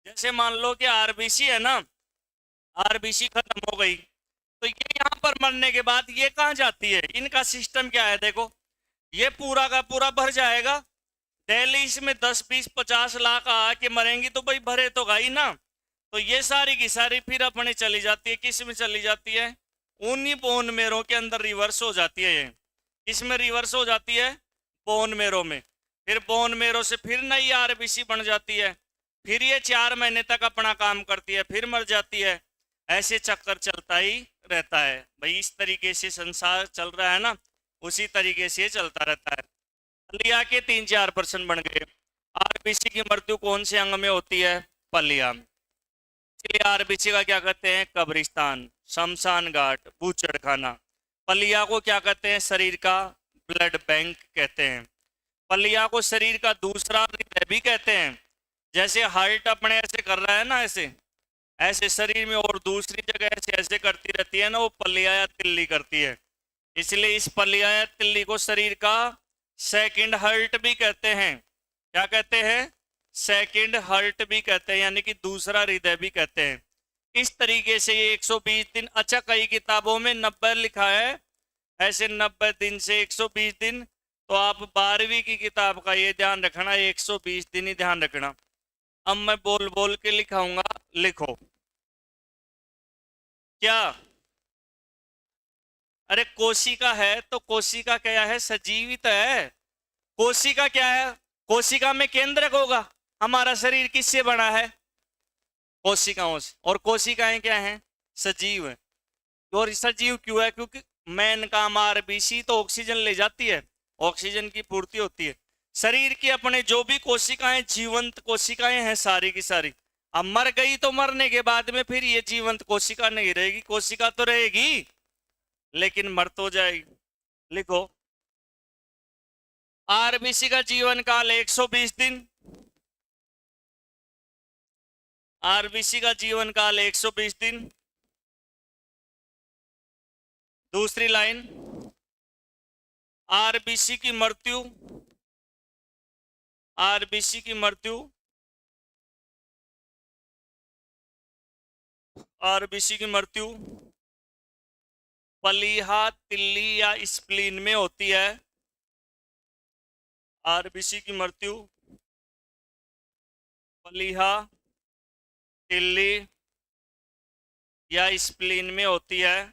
जैसे मान लो कि आरबीसी है ना, आरबीसी खत्म हो गई, तो ये यहाँ पर मरने के बाद ये कहाँ जाती है? इनका सिस्टम क्या है? देखो, ये पूरा का पूरा भर जाएगा, डेली इसमें 10 20 50 लाख आ के मरेंगी तो भाई भरे तो गई ना। तो ये सारी की सारी फिर अपने चली जाती है, किस में चली जाती है, उन्हीं बोन मेरो के अंदर रिवर्स हो जाती है। ये इसमें रिवर्स हो जाती है बोन मेरो में। फिर बोन मेरो से फिर नई आरबीसी बन जाती है, फिर ये 4 महीने तक अपना काम करती है, फिर मर जाती है। ऐसे चक्कर चलता ही रहता है भाई। इस तरीके से संसार चल रहा है ना, उसी तरीके से चलता रहता है। पलिया के 3 4% बन गए। आरबीसी की मृत्यु कौन से अंग में होती है, पलिया। इसलिए आरबीसी का क्या कहते हैं, कब्रिस्तान, शमशान घाट, बूचड़ खाना। पलिया को क्या कहते हैं, शरीर का ब्लड बैंक कहते हैं। पलिया को शरीर का दूसरा हृदय भी कहते हैं। जैसे हार्ट अपने ऐसे कर रहा है ना, ऐसे ऐसे शरीर में और दूसरी जगह ऐसे ऐसे करती रहती है ना, वो पलिया या तिल्ली करती है। इसलिए इस पलिया या तिल्ली को शरीर का सेकंड हार्ट भी कहते हैं। क्या कहते हैं, सेकंड हार्ट भी कहते हैं, यानी कि दूसरा हृदय भी कहते हैं। इस तरीके से ये 120 दिन, अच्छा कई किताबों में 90 लिखा है, ऐसे 90 दिन से 120 दिन। तो आप 12वीं की किताब का ये ध्यान रखना, 120 दिन ही ध्यान रखना। अब मैं बोल बोल के लिखाऊंगा, लिखो। क्या, अरे कोशिका है तो कोशिका क्या है, सजीवित है। कोशिका क्या है, कोशिका में केंद्रक होगा। हमारा शरीर किससे बना है, कोशिकाओं से। और कोशिकाएं क्या हैं, सजीव है। और सजीव क्यों है, क्योंकि मेन काम आरबीसी तो ऑक्सीजन ले जाती है, ऑक्सीजन की पूर्ति होती है। शरीर की अपने जो भी कोशिकाएं जीवंत कोशिकाएं हैं सारी की सारी, अब मर गई तो मरने के बाद में फिर ये जीवंत कोशिका नहीं रहेगी, कोशिका तो रहेगी लेकिन मर तो जाएगी। लिखो, आरबीसी का जीवन काल 120 दिन। आरबीसी का जीवन काल 120 दिन। दूसरी लाइन, आरबीसी की मृत्यु, आरबीसी की मृत्यु, आरबीसी की मृत्यु पलीहा, तिल्ली या स्प्लीन में होती है। आरबीसी की मृत्यु पलीहा, तिल्ली या स्प्लीन में होती है।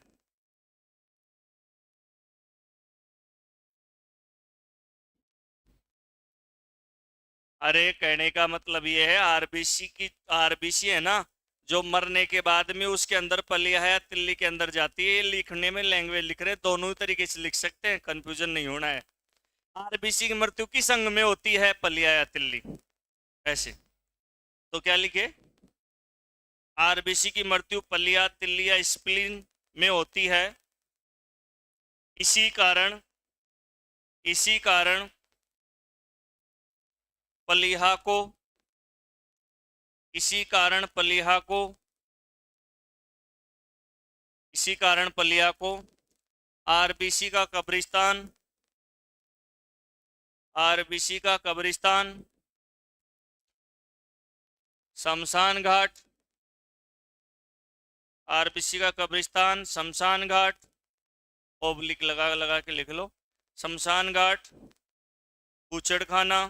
अरे कहने का मतलब ये है, आरबीसी की, आरबीसी है ना जो मरने के बाद में उसके अंदर पलिया या तिल्ली के अंदर जाती है। ये लिखने में लैंग्वेज लिख रहे हैं, दोनों तरीके से लिख सकते हैं, कंफ्यूजन नहीं होना है। आरबीसी की मृत्यु किस अंग में होती है, पलिया या तिल्ली, ऐसे। तो क्या लिखे, आरबीसी की मृत्यु पलिया, तिल्ली या स्प्लीन में होती है। इसी कारण, इसी कारण पलिहा को, इसी कारण पलिहा को, इसी कारण पलिया को आरबीसी का कब्रिस्तान, आरबीसी का कब्रिस्तान, शमशान घाट, आरबीसी का कब्रिस्तान, शमशान घाट, ओब्लिक लगा लगा के लिख लो, शमशान घाट, कूचड़खाना,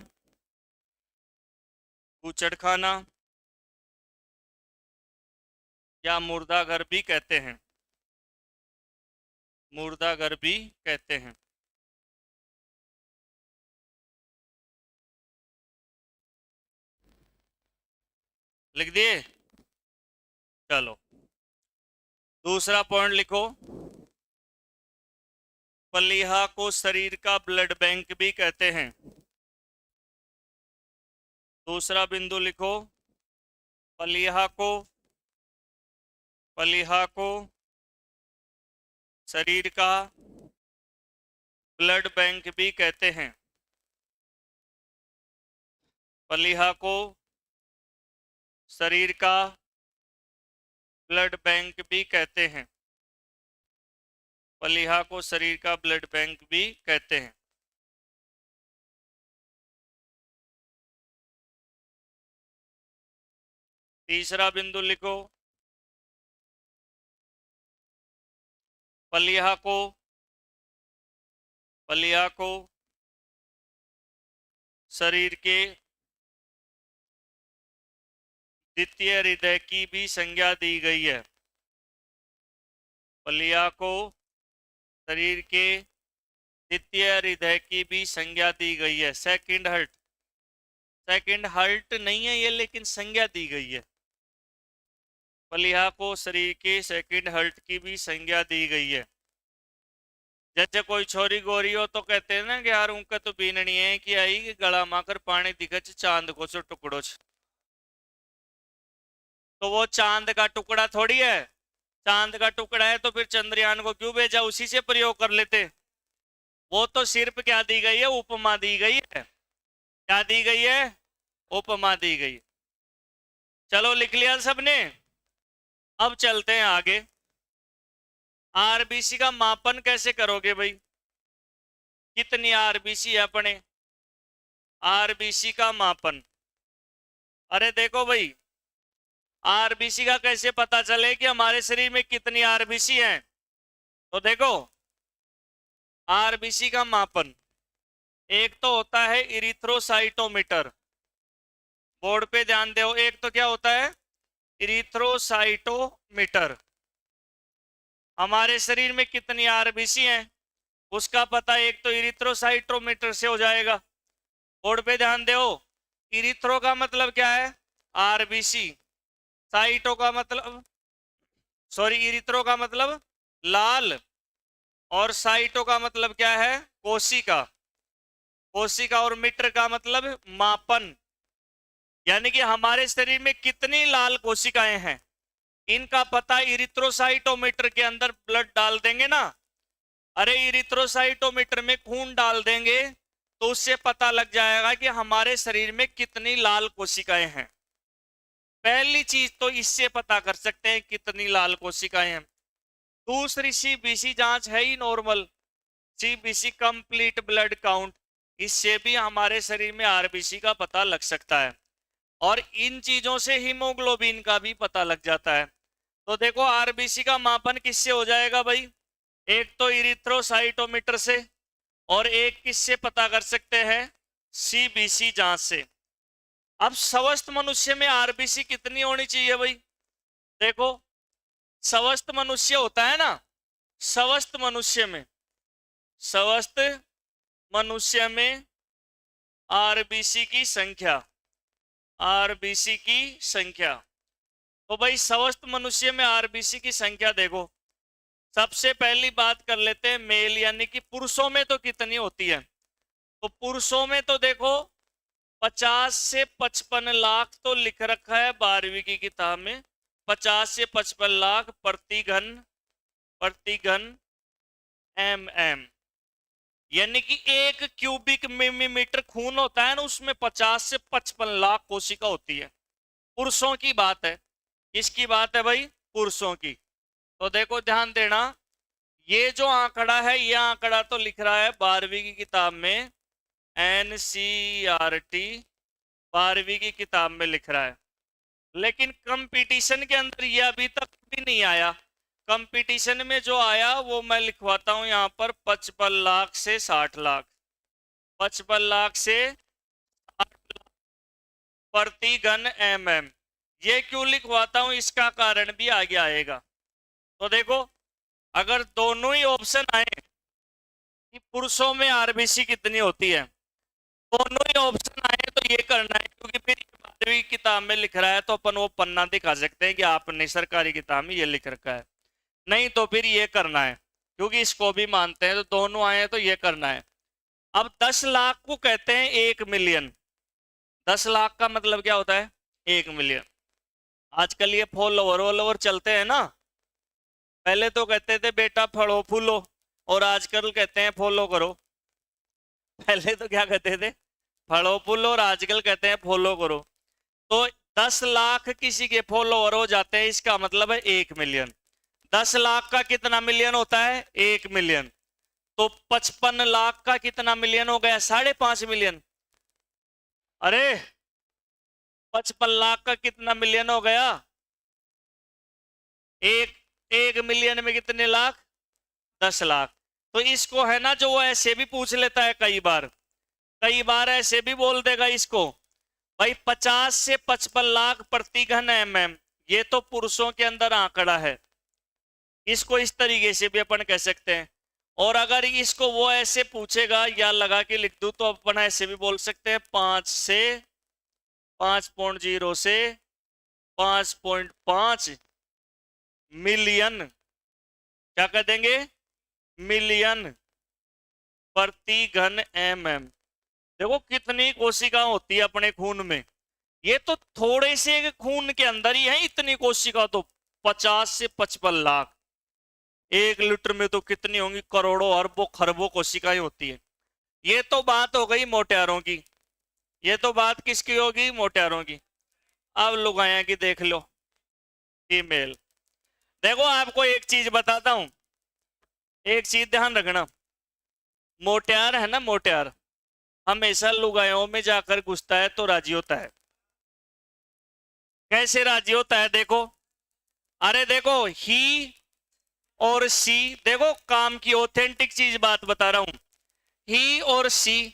कूचड़खाना या मुर्दाघर भी कहते हैं, मुर्दाघर भी कहते हैं। लिख दिए, चलो दूसरा पॉइंट लिखो, पलिहा को शरीर का ब्लड बैंक भी कहते हैं। दूसरा बिंदु लिखो, पलिहा को, पलिहा को शरीर का ब्लड बैंक भी कहते हैं। पलिहा को शरीर का ब्लड बैंक भी कहते हैं। पलिहा को शरीर का ब्लड बैंक भी कहते हैं। तीसरा बिंदु लिखो, पलिहा को, पलिहा को शरीर के द्वितीय हृदय की भी संज्ञा दी गई है। प्लीहा को शरीर के द्वितीय हृदय की भी संज्ञा दी गई है। सेकंड हार्ट, सेकंड हार्ट नहीं है ये, लेकिन संज्ञा दी गई है। प्लीहा को शरीर के सेकंड हार्ट की भी संज्ञा दी गई है। जैसे कोई छोरी गोरी हो तो कहते हैं ना कि यार उनका तो बीननी है कि आई कि गला माकर पानी दिखच चांद को सो टुकड़ो छ। तो वो चांद का टुकड़ा थोड़ी है, चांद का टुकड़ा है तो फिर चंद्रयान को क्यों भेजा, उसी से प्रयोग कर लेते। वो तो सिर्फ क्या दी गई है, उपमा दी गई है। क्या दी गई है, उपमा दी गई। चलो लिख लिया सबने। अब चलते हैं आगे। आरबीसी का मापन कैसे करोगे भाई, कितनी आरबीसी है अपने, आरबीसी का मापन। अरे देखो भाई, आरबीसी का कैसे पता चले कि हमारे शरीर में कितनी आरबीसी है। तो देखो आरबीसी का मापन एक तो होता है इरिथ्रोसाइटोमीटर, बोर्ड पे ध्यान दो। एक तो क्या होता है, इरिथ्रोसाइटोमीटर। हमारे शरीर में कितनी आरबीसी हैं उसका पता एक तो इरिथ्रोसाइटोमीटर से हो जाएगा। बोर्ड पे ध्यान दो। इरिथ्रो का मतलब क्या है, आरबीसी। साइटो का मतलब, सॉरी, इरिथ्रो का मतलब लाल, और साइटो का मतलब क्या है, कोशिका। कोशिका और मीटर का मतलब मापन, यानी कि हमारे शरीर में कितनी लाल कोशिकाएं हैं इनका पता इरिथ्रोसाइटोमीटर के अंदर ब्लड डाल देंगे ना। अरे इरिथ्रोसाइटोमीटर में खून डाल देंगे तो उससे पता लग जाएगा कि हमारे शरीर में कितनी लाल कोशिकाएं हैं। पहली चीज तो इससे पता कर सकते हैं कितनी लाल कोशिकाएं हैं। दूसरी सीबीसी जांच है ही normal, CBC complete blood count, इससे भी हमारे शरीर में आरबीसी का पता लग सकता है। और इन चीजों से हीमोग्लोबिन का भी पता लग जाता है। तो देखो आरबीसी का मापन किससे हो जाएगा भाई, एक तो इरिथ्रोसाइटोमीटर से, और एक किससे पता कर सकते हैं, सीबीसी जांच से। अब स्वस्थ मनुष्य में आरबीसी कितनी होनी चाहिए भाई, देखो स्वस्थ मनुष्य होता है ना, स्वस्थ मनुष्य में, स्वस्थ मनुष्य में आरबीसी की संख्या, आरबीसी की संख्या। तो भाई स्वस्थ मनुष्य में आरबीसी की संख्या देखो, सबसे पहली बात कर लेते हैं मेल, यानी कि पुरुषों में तो कितनी होती है। तो पुरुषों में तो देखो 50 से 55 लाख तो लिख रखा है 12वीं की किताब में, 50 से 55 लाख प्रति घन mm, यानी कि 1 क्यूबिक मिलीमीटर खून होता है ना, उसमें 50 से 55 लाख कोशिका होती है। पुरुषों की बात है, किसकी बात है भाई, पुरुषों की। तो देखो ध्यान देना, ये जो आंकड़ा है, ये आंकड़ा तो लिख रहा है 12वीं की किताब में, NCERT 12वीं की किताब में लिख रहा है, लेकिन कंपटीशन के अंदर ये अभी तक भी नहीं आया। कंपटीशन में जो आया वो मैं लिखवाता हूं यहां पर, 55 लाख से 60 लाख, 55 लाख से 60 लाख प्रति घन mm। ये क्यों लिखवाता हूं, इसका कारण भी आगे आएगा। तो देखो अगर दोनों ही ऑप्शन आए कि पुरुषों में आरबीसी कितनी होती है, दोनों ही ऑप्शन आए तो ये करना है, क्योंकि फिर 12वीं किताब में लिख रहा है तो अपन वो पन्ना दिखा सकते हैं कि आपने सरकारी किताब में ये लिख रखा है। नहीं तो फिर ये करना है, क्योंकि इसको भी मानते हैं, तो दोनों आए तो ये करना है। अब 10 लाख को कहते हैं 1 मिलियन। 10 लाख का मतलब क्या होता है, 1 मिलियन। आजकल ये फॉलोवर चलते हैं ना, पहले तो कहते थे बेटा फड़ो फूलो, और आजकल कहते हैं फॉलो करो। पहले तो क्या कहते थे, फड़ो फूलो, और आजकल कहते हैं फॉलो करो। तो 10 लाख किसी के फॉलोवर हो जाते हैं, इसका मतलब है 1 मिलियन। 10 लाख का कितना मिलियन होता है, 1 मिलियन। तो 55 लाख का कितना मिलियन हो गया, 5.5 मिलियन। अरे 55 लाख का कितना मिलियन हो गया, एक मिलियन में कितने लाख, 10 लाख। तो इसको है ना जो वो ऐसे भी पूछ लेता है कई बार, कई बार ऐसे भी बोल देगा इसको, भाई 50 से 55 लाख प्रति घन mm, ये तो पुरुषों के अंदर आंकड़ा है, इसको इस तरीके से भी अपन कह सकते हैं। और अगर इसको वो ऐसे पूछेगा या लगा के लिख दूं तो अपन ऐसे भी बोल सकते हैं, 5.0 से 5.5 मिलियन, क्या कह देंगे, मिलियन प्रति घन mm। देखो कितनी कोशिका होती है अपने खून में, ये तो थोड़े से खून के अंदर ही है इतनी कोशिका, तो 50 से 55 लाख, 1 लीटर में तो कितनी होंगी, करोड़ों अरबों खरबों कोशिकाएं होती है। ये तो बात हो गई मोटियारों की, ये तो बात किसकी होगी, मोटियारों की। अब लुगाया की देख लो, फीमेल। देखो आपको एक चीज बताता हूं, एक चीज ध्यान रखना, मोटियार है ना, मोटियार हमेशा लुगायों में जाकर घुसता है तो राजी होता है। कैसे राजी होता है, देखो, अरे देखो, ही और सी, देखो काम की ऑथेंटिक चीज बात बता रहा हूं, ही और सी,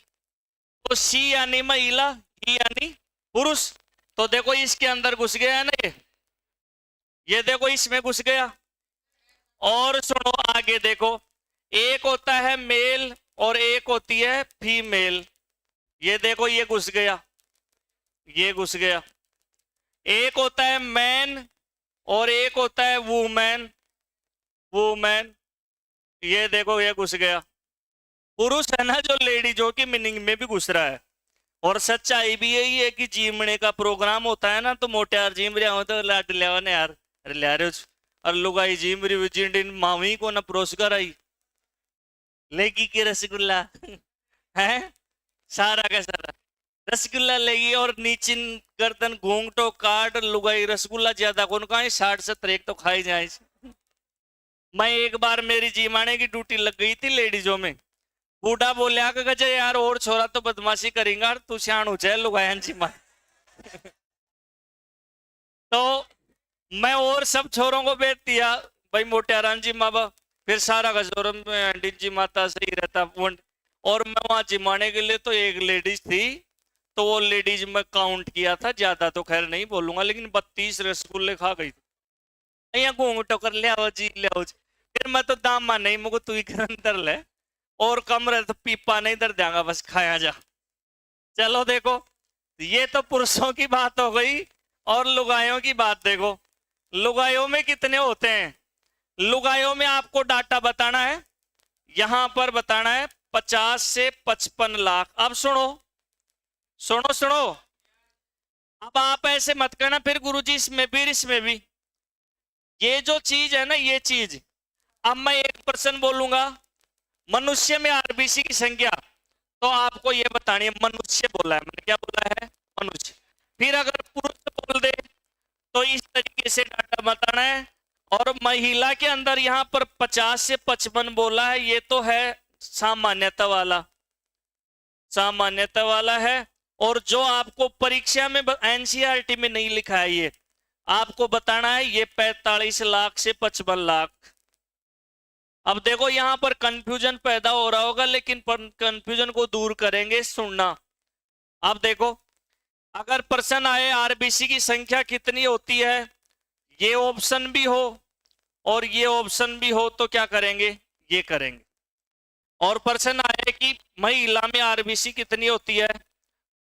तो सी यानी महिला, ही यानी पुरुष, तो देखो इसके अंदर घुस गया है ना, ये देखो इसमें घुस गया। और सुनो आगे देखो, एक होता है मेल और एक होती है फीमेल, ये देखो ये घुस गया, ये घुस गया। एक होता है मैन और एक होता है वुमेन, वुमेन, ये देखो ये घुस गया। पुरुष है ना जो लेडी, जो कि मीनिंग में भी घुस रहा है। और सच्चाई भी यही है कि जीमने का प्रोग्राम होता है ना, तो मोटियार जीम रहे हो तो लाड लिया ने यार, अरे ल्या रहे और लुगाई जीम रही जिन मावी को ना पुरस्कार आई लेगी के रसगुल्ला है, सारा का सारा रसगुल्ला लेगी, और नीचे गर्दन घूंघटो काट लुगाई रसगुल्ला ज्यादा कौन का 60-70 एक तो खाई जाए। मैं एक बार मेरी जीमाने की ड्यूटी लग गई थी लेडीजों में, बूढ़ा बोलिया कि गजे यार और छोरा तो बदमाशी करेंगे, तू सियाण हो जाए लुगाया जी मां तो मैं और सब छोरों को बेच दिया, भाई मोटियारान जी माँ बाप, फिर सारा का जोर में आंटी जी माता सही रहता। और मैं वहां जिमाने के लिए तो एक लेडीज थी, तो वो लेडीज में काउंट किया था, ज्यादा तो खैर नहीं बोलूंगा, लेकिन 32 रसगुल्ले खा गई थी। यहाँ घूंग टोकर ले आओ जी, ले आओ जी। फिर मैं तो दाम मान नहीं, मुझको तू ही अंदर ले, और कम रहे तो पीपा नहीं दर देंगा, बस खाया जा। चलो देखो, ये तो पुरुषों की बात हो गई, और लुगायों की बात देखो, लुगायों में कितने होते हैं। लुगायों में आपको डाटा बताना है, यहां पर बताना है 50 से 55 लाख। अब सुनो सुनो सुनो, अब आप ऐसे मत करना फिर गुरुजी इसमें भी इसमें भी, ये जो चीज है ना, ये चीज, अब मैं एक पर्सन बोलूंगा मनुष्य में आरबीसी की संख्या, तो आपको ये बतानी है, मनुष्य बोला है मैंने, क्या बोला है, मनुष्य। फिर अगर पुरुष बोल दे तो इस तरीके से डाटा बताना है। और महिला के अंदर यहां पर 50 से 55 बोला है, ये तो है सामान्यता वाला, सामान्यता वाला है। और जो आपको परीक्षा में एनसीईआरटी में नहीं लिखा है, ये आपको बताना है, ये 45 लाख से 55 लाख। अब देखो यहां पर कंफ्यूजन पैदा हो रहा होगा, लेकिन कंफ्यूजन को दूर करेंगे, सुनना। अब देखो, अगर प्रश्न आए आरबीसी की संख्या कितनी होती है, ये ऑप्शन भी हो और ये ऑप्शन भी हो, तो क्या करेंगे, ये करेंगे। और प्रश्न आए कि महिला में आरबीसी कितनी होती है,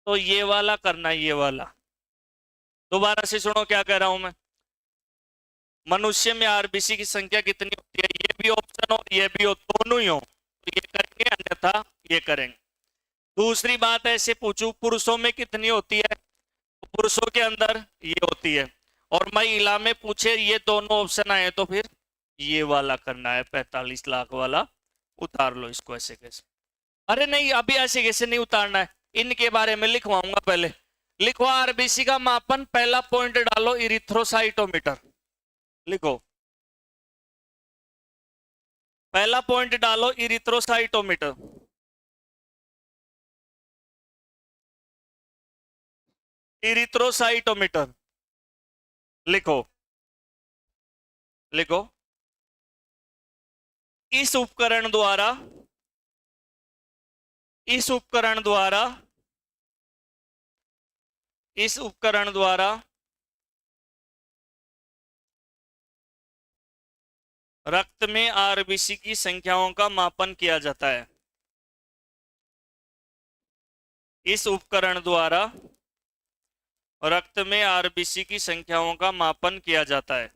तो ये वाला करना, ये वाला। दोबारा से सुनो क्या कह रहा हूं मैं, मनुष्य में आरबीसी की संख्या कितनी होती है, ये भी ऑप्शन हो ये भी हो, दोनों ही हो, तो ये करेंगे, अन्यथा ये करेंगे। दूसरी बात ऐसे पूछूं, पुरुषों में कितनी होती है, पुरुषों के अंदर ये होती है। और महिला में पूछे, ये दोनों ऑप्शन आए, तो फिर ये वाला करना है, 45 लाख वाला। उतार लो इसको ऐसे कैसे, अरे नहीं अभी ऐसे कैसे नहीं उतारना है, इनके बारे में लिखवाऊंगा। पहले लिखो आरबीसी का मापन, पहला पॉइंट डालो इरिथ्रोसाइटोमीटर, लिखो पहला पॉइंट डालो इरिथ्रोसाइटोमीटर। इरिथ्रोसाइटोमीटर लिखो, लिखो। इस उपकरण द्वारा इस उपकरण द्वारा रक्त में आरबीसी की संख्याओं का मापन किया जाता है। इस उपकरण द्वारा रक्त में आरबीसी की संख्याओं का मापन किया जाता है।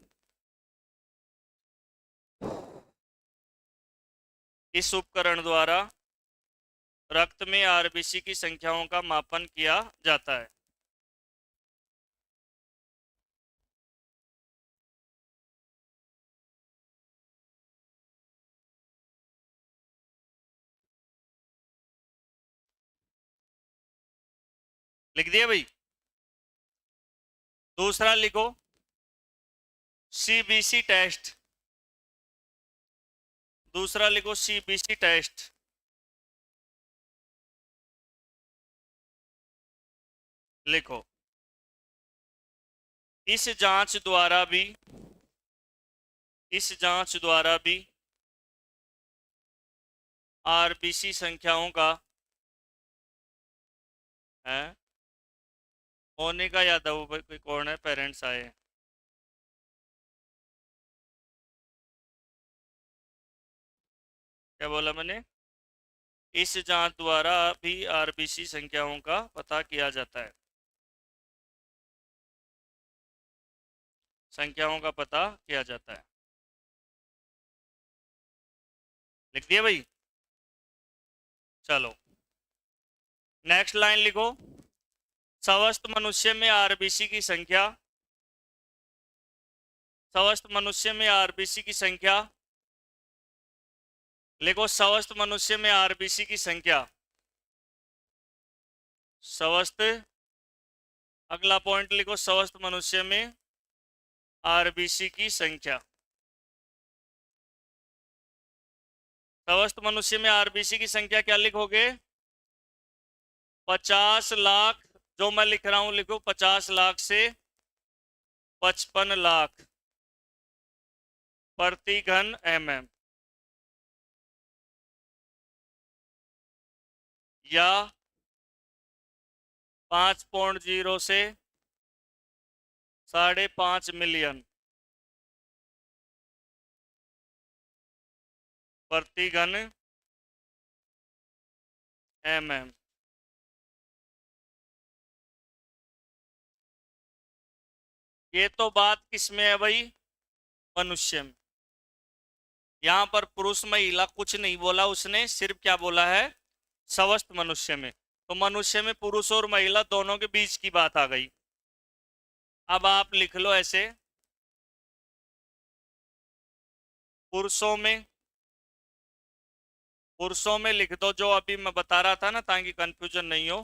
इस उपकरण द्वारा रक्त में आरबीसी की संख्याओं का मापन किया जाता है। लिख दिया भाई। दूसरा लिखो सीबीसी टेस्ट। दूसरा लिखो सीबीसी टेस्ट। लिखो इस जांच द्वारा भी आरबीसी संख्याओं का है होने का याद है। वो कोई कौन है, पेरेंट्स आए हैं। क्या बोला मैंने? इस जांच द्वारा भी आरबीसी संख्याओं का पता किया जाता है। संख्याओं का पता किया जाता है। लिख दिया भाई। चलो नेक्स्ट लाइन लिखो। स्वस्थ मनुष्य में आरबीसी की संख्या, स्वस्थ मनुष्य में आरबीसी की संख्या। लिखो स्वस्थ मनुष्य में आरबीसी की संख्या। स्वस्थ, अगला पॉइंट लिखो स्वस्थ मनुष्य में आरबीसी की संख्या। स्वस्थ मनुष्य में आरबीसी की संख्या क्या लिखोगे? 50 लाख, जो मैं लिख रहा हूं लिखो 50 लाख से 55 लाख प्रति घन mm, या 5.0 से 5.5 मिलियन प्रति घन mm। ये तो बात किस में है भाई? मनुष्य में। यहां पर पुरुष महिला कुछ नहीं बोला उसने, सिर्फ क्या बोला है? स्वस्थ मनुष्य में। तो मनुष्य में पुरुष और महिला दोनों के बीच की बात आ गई। अब आप लिख लो ऐसे, पुरुषों में लिख दो जो अभी मैं बता रहा था ना, ताकि कंफ्यूजन नहीं हो।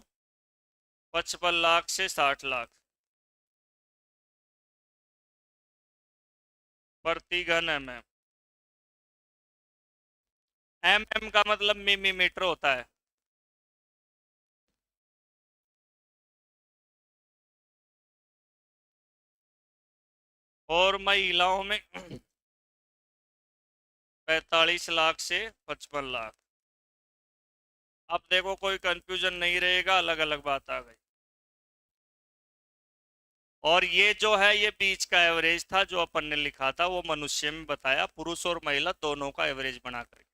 55 लाख से 60 लाख प्रति घन mm। mm का मतलब मिलीमीटर होता है। और महिलाओं में 45 लाख से 55 लाख। अब देखो कोई कंफ्यूजन नहीं रहेगा, अलग अलग बात आ गई। और ये जो है ये बीच का एवरेज था जो अपन ने लिखा था, वो मनुष्य में बताया, पुरुष और महिला दोनों का एवरेज बना कर।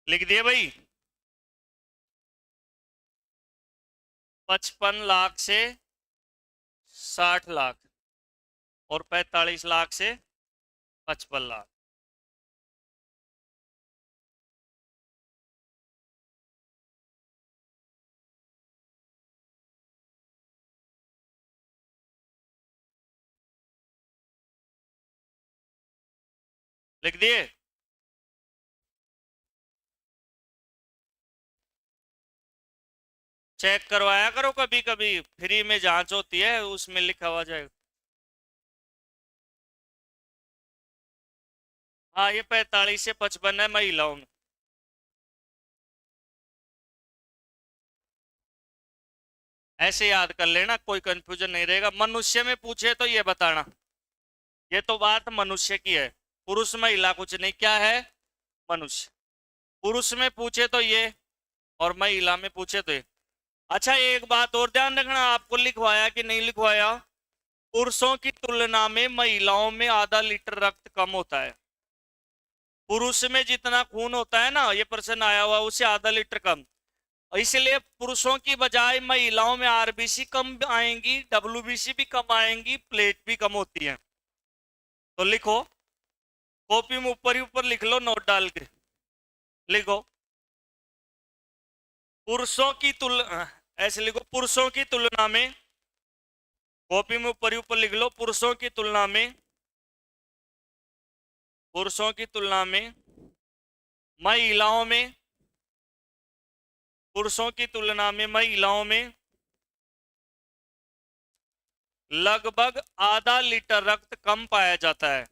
लिख दिए भाई। 55 लाख से 60 लाख और 45 लाख से 55 लाख। लिख दिए। चेक करवाया करो कभी कभी, फ्री में जांच होती है उसमें लिखा हुआ जाएगा। हाँ ये 45 से 55 है महिलाओं में। ऐसे याद कर लेना, कोई कंफ्यूजन नहीं रहेगा। मनुष्य में पूछे तो ये बताना, ये तो बात मनुष्य की है, पुरुष महिला कुछ नहीं, क्या है मनुष्य। पुरुष में पूछे तो ये, और महिला में पूछे तो ये। अच्छा एक बात और ध्यान रखना, आपको लिखवाया कि नहीं लिखवाया, पुरुषों की तुलना में महिलाओं में आधा लीटर रक्त कम होता है। पुरुष में जितना खून होता है ना, ये प्रश्न आया हुआ, उससे आधा लीटर कम, इसलिए पुरुषों की बजाय महिलाओं में आरबीसी कम आएंगी, डब्ल्यूबीसी भी कम आएंगी, प्लेट भी कम होती है। तो लिखो, कॉपी में ऊपर ही ऊपर लिख लो, नोट डाल के लिखो, पुरुषों की तुलना, ऐसे लिखो, पुरुषों की तुलना में, कॉपी में ऊपर ही ऊपर लिख लो, पुरुषों की तुलना में, पुरुषों की तुलना में महिलाओं में, पुरुषों की तुलना में महिलाओं में लगभग आधा लीटर रक्त कम पाया जाता है।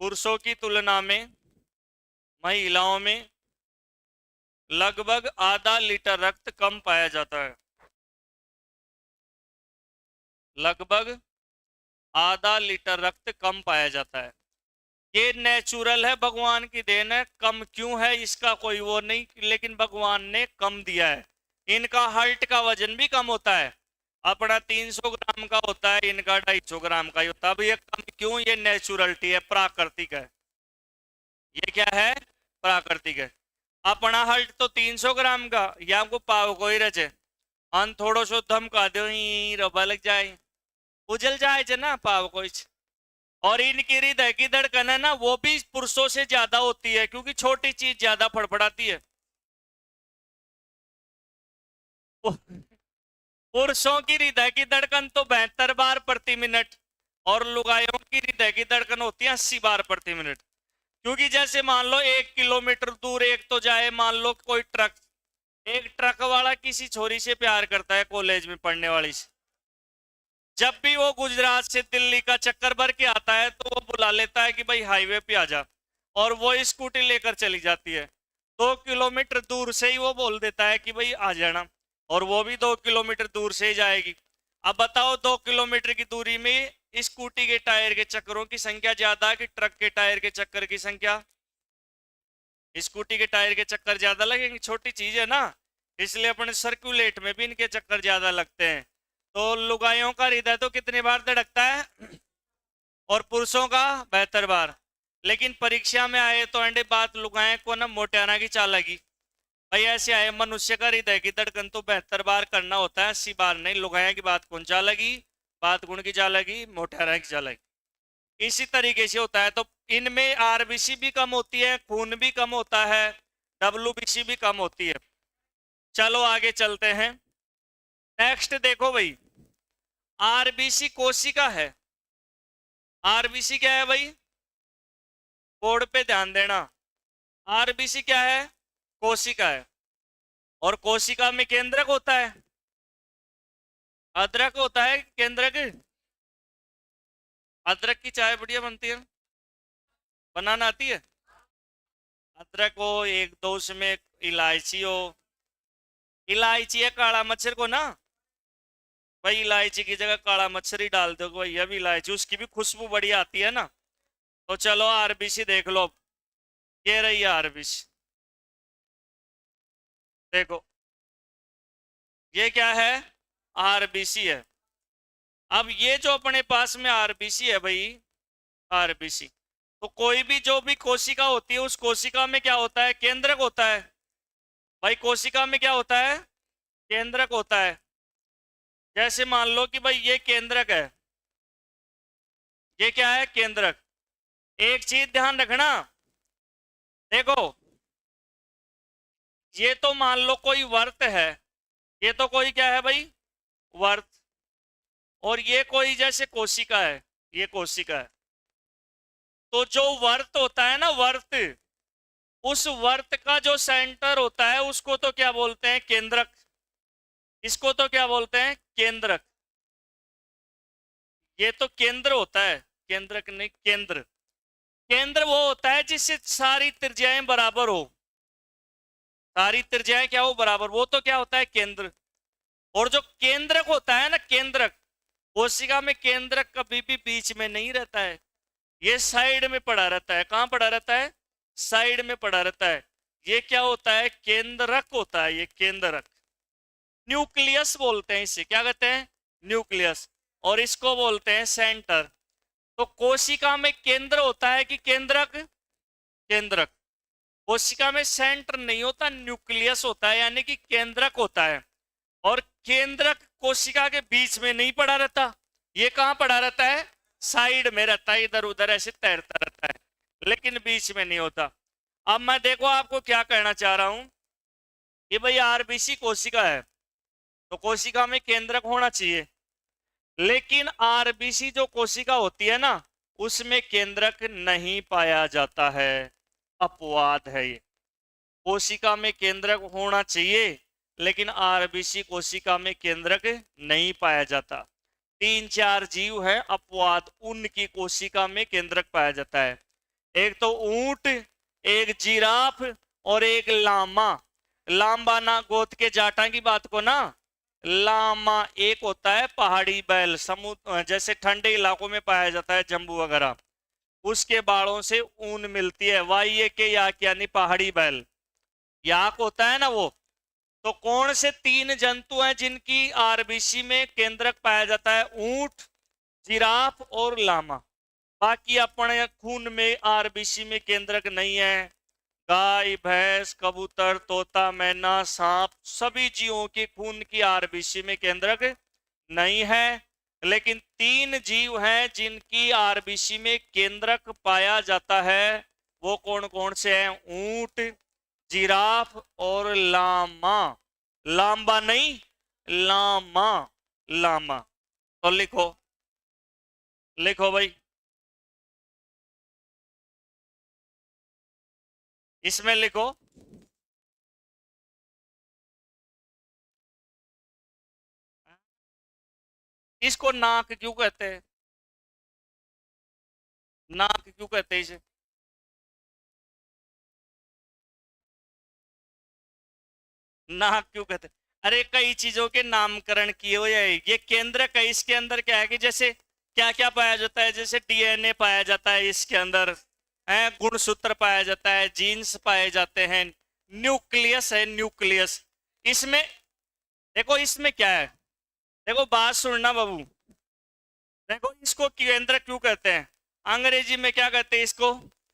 पुरुषों की तुलना में महिलाओं में लगभग आधा लीटर रक्त कम पाया जाता है। लगभग आधा लीटर रक्त कम पाया जाता है। ये नेचुरल है, भगवान की देन है। कम क्यों है इसका कोई वो नहीं, लेकिन भगवान ने कम दिया है। इनका हार्ट का वजन भी कम होता है, अपना 300 ग्राम का होता है, इनका 250 ग्राम का ही होता है। अब ये कम क्यों, ये नेचुरलिटी है, प्राकृतिक है। ये क्या है, प्राकृतिक है। अपना हार्ट तो 300 ग्राम का, या आपको पाव कोई रचे अन थोड़ो सो धमका दो, रबा लग जाए, उजल जाए जे ना पाव कोई। और इनकी हृदय की धड़कन है ना, वो भी पुरुषों से ज्यादा होती है, क्योंकि छोटी चीज ज्यादा फड़फड़ाती है। पुरुषों की हृदय की धड़कन तो 72 बार प्रति मिनट, और लुगाइयों की हृदय की धड़कन होती है 80 बार प्रति मिनट। क्योंकि जैसे मान लो 1 किलोमीटर दूर एक तो जाए, मान लो कोई ट्रक, एक ट्रक वाला किसी छोरी से प्यार करता है, कॉलेज में पढ़ने वाली से, जब भी वो गुजरात से दिल्ली का चक्कर भर के आता है तो वो बुला लेता है कि भाई हाईवे पे आ जा, और वो स्कूटी लेकर चली जाती है। 2 किलोमीटर दूर से ही वो बोल देता है कि भाई आ जाना, और वो भी 2 किलोमीटर दूर से ही जाएगी। अब बताओ 2 किलोमीटर की दूरी में स्कूटी के टायर के चक्करों की संख्या ज्यादा है कि ट्रक के टायर के चक्कर की संख्या? स्कूटी के टायर के चक्कर ज्यादा लगेंगे, छोटी चीज है ना, इसलिए अपने सर्कुलेट में भी इनके चक्कर ज्यादा लगते हैं। तो लुगाइयों का हृदय तो कितनी बार धड़कता है, और पुरुषों का 72 बार। लेकिन परीक्षा में आए तो अंडे बात लुगाए को ना मोटाना की चालाकी, भाई ऐसे आए, मनुष्य का हृदय की धड़कन तो 72 बार करना होता है, 80 बार नहीं। लुगाया की बात कौन चालेगी, बात गुण की चालेगी, मोटाना की चालेगी। इसी तरीके से होता है। तो इनमें आरबीसी भी कम होती है, खून भी कम होता है, डब्ल्यूबीसी भी कम होती है। चलो आगे चलते हैं। नेक्स्ट देखो भाई, आरबीसी कोशिका है। आरबीसी क्या है भाई, बोर्ड पे ध्यान देना, आरबीसी क्या है, कोशिका है। और कोशिका में केंद्रक होता है, अदरक होता है केंद्रक। अदरक की चाय बढ़िया बनती है, बनाना आती है। अदरक हो, एक दो उसमें इलायची हो, इलायची है काला मच्छर को ना, भाई इलायची की जगह काला मच्छर ही डाल दो भाई, यह भी इलायची, उसकी भी खुशबू बढ़िया आती है ना। तो चलो आरबीसी देख लो, ये रही है आरबीसी, देखो ये क्या है, आरबीसी है। अब ये जो अपने पास में आरबीसी है भाई, आरबीसी, तो कोई भी जो भी कोशिका होती है, उस कोशिका में क्या होता है, केंद्रक होता है। भाई कोशिका में क्या होता है, केंद्रक होता है। जैसे मान लो कि भाई ये केंद्रक है, ये क्या है, केंद्रक। एक चीज ध्यान रखना, देखो ये तो मान लो कोई वर्त है, ये तो कोई क्या है भाई, वर्त, और ये कोई जैसे कोशिका है, ये कोशिका है। तो जो वर्त होता है ना, वर्त, उस वर्त का जो सेंटर होता है उसको तो क्या बोलते हैं, केंद्रक। इसको तो क्या बोलते हैं, केंद्रक। ये तो केंद्र होता है, केंद्रक नहीं, केंद्र। केंद्र वो होता है जिससे सारी त्रिज्याएं बराबर हो, सारी त्रिज्याएं क्या हो बराबर, वो तो क्या होता है केंद्र। और जो केंद्रक होता है ना, केंद्रक, कोशिका में केंद्रक कभी भी बीच में नहीं रहता है, ये साइड में पड़ा रहता है। कहां पड़ा रहता है? साइड में पड़ा रहता है। ये क्या होता है? केंद्रक होता है, ये केंद्रक। न्यूक्लियस बोलते हैं इसे, क्या कहते हैं? न्यूक्लियस। और इसको बोलते हैं सेंटर। तो कोशिका में केंद्र होता है कि केंद्रक? केंद्रक। कोशिका में सेंटर नहीं होता, न्यूक्लियस होता है, यानी कि केंद्रक होता है। और केंद्रक कोशिका के बीच में नहीं पड़ा रहता, ये कहां पड़ा रहता है? साइड में रहता है, इधर उधर ऐसे तैरता रहता है, लेकिन बीच में नहीं होता। अब मैं देखो आपको क्या कहना चाह रहा हूं कि भाई आरबीसी कोशिका है, तो कोशिका में केंद्रक होना चाहिए, लेकिन आरबीसी जो कोशिका होती है ना, उसमें केंद्रक नहीं पाया जाता है। अपवाद है ये। कोशिका में केंद्रक होना चाहिए, लेकिन आरबीसी कोशिका में केंद्रक नहीं पाया जाता। 3-4 जीव है अपवाद, उनकी कोशिका में केंद्रक पाया जाता है। एक तो ऊंट, एक जिराफ और एक लामा। लांबा ना गोद के जाटा की बात को ना, लामा एक होता है पहाड़ी बैल, समुद्र जैसे ठंडे इलाकों में पाया जाता है, जम्बू वगैरह, उसके बालों से ऊन मिलती है। वाइये के याक यानी पहाड़ी बैल, याक होता है ना वो। तो कौन से 3 जंतु हैं जिनकी आरबीसी में केंद्रक पाया जाता है? ऊंट, जिराफ और लामा। बाकी अपने खून में आरबीसी में केंद्रक नहीं है। गाय, भैंस, कबूतर, तोता, मैना, सांप, सभी जीवों के खून की आरबीसी में केंद्रक नहीं है। लेकिन 3 जीव हैं जिनकी आरबीसी में केंद्रक पाया जाता है। वो कौन कौन से हैं? ऊंट, जिराफ और लामा। लांबा नहीं, लामा, लामा। तो लिखो, लिखो भाई, इसमें लिखो इसको नाक क्यों कहते हैं? नाक क्यों कहते हैं इसे? नाक क्यों कहते हैं? अरे कई चीजों के नामकरण किए हुए हैं। ये केंद्र का, इसके अंदर क्या है कि जैसे क्या क्या पाया जाता है, जैसे डीएनए पाया जाता है इसके अंदर है, गुणसूत्र पाया जाता है, जीन्स पाए जाते हैं, न्यूक्लियस है, न्यूक्लियस। इसमें देखो, इसमें क्या है, देखो बात सुनना बाबू। देखो इसको केंद्र क्यों कहते हैं? अंग्रेजी में क्या कहते हैं इसको?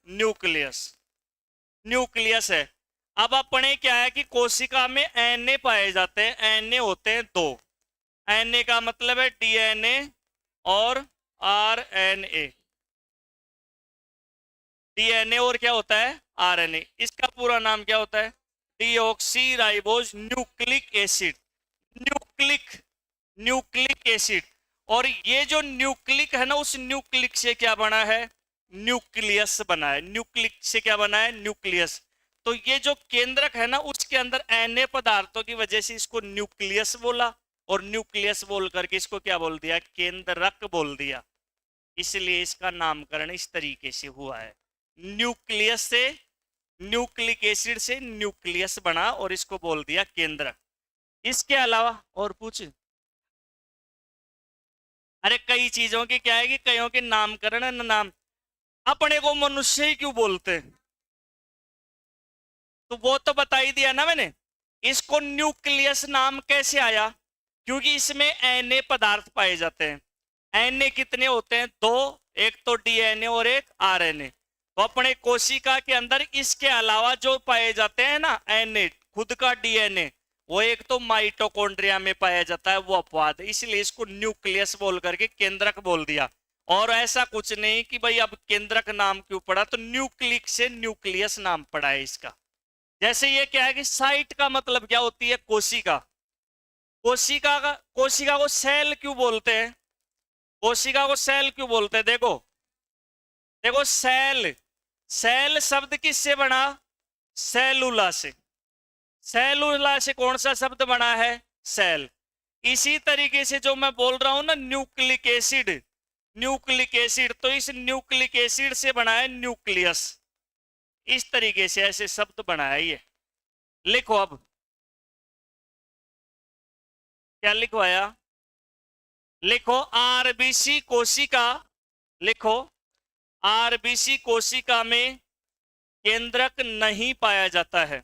न्यूक्लियस। न्यूक्लियस है। अब अपने क्या है कि कोशिका में एनए पाए जाते हैं। एनए होते हैं 2। एनए का मतलब है डीएनए और आरएनए। डीएनए और क्या होता है? आरएनए। इसका पूरा नाम क्या होता है? Deoxy ribose nucleic acid. Nucleic, nucleic acid. और ये जो न्यूक्लिक है ना, उस न्यूक्लिक से क्या बना है? न्यूक्लियस बना है। न्यूक्लिक से क्या बना है? न्यूक्लियस। तो ये जो केंद्रक है ना, उसके अंदर एनए पदार्थों की वजह से इसको न्यूक्लियस बोला, और न्यूक्लियस बोल करके इसको क्या बोल दिया? केंद्रक बोल दिया। इसलिए इसका नामकरण इस तरीके से हुआ है। न्यूक्लियस से, न्यूक्लिक एसिड से न्यूक्लियस बना और इसको बोल दिया केंद्रक। इसके अलावा और पूछ। अरे कई चीजों की क्या है कि कईयों के नामकरण है ना, नाम अपने को मनुष्य ही क्यों बोलते हैं, तो वो तो बता ही दिया ना मैंने। इसको न्यूक्लियस नाम कैसे आया? क्योंकि इसमें एनए पदार्थ पाए जाते हैं। एनए कितने होते हैं? 2। एक तो डीएनए और एक आरएनए। तो अपने कोशिका के अंदर इसके अलावा जो पाए जाते हैं ना एनए, खुद का डीएनए, वो एक तो माइटोकॉन्ड्रिया में पाया जाता है, वो अपवाद है। इसलिए इसको न्यूक्लियस बोल करके केंद्रक बोल दिया। और ऐसा कुछ नहीं कि भाई अब केंद्रक नाम क्यों पड़ा, तो न्यूक्लिक से न्यूक्लियस नाम पड़ा है इसका। जैसे ये क्या है कि साइट का मतलब क्या होती है? कोशिका। कोशिका को सेल क्यों बोलते हैं? कोशिका को सेल क्यों बोलते हैं? देखो, देखो सेल, सेल शब्द किससे बना? सेलुला से। सेलुला से कौन सा शब्द बना है? सेल। इसी तरीके से जो मैं बोल रहा हूं ना न्यूक्लिक एसिड, न्यूक्लिक एसिड, तो इस न्यूक्लिक एसिड से बना है न्यूक्लियस। इस तरीके से ऐसे शब्द बना है ये। लिखो अब क्या लिखवाया, लिखो आरबीसी कोशिका, लिखो आरबीसी कोशिका में केंद्रक नहीं पाया जाता है।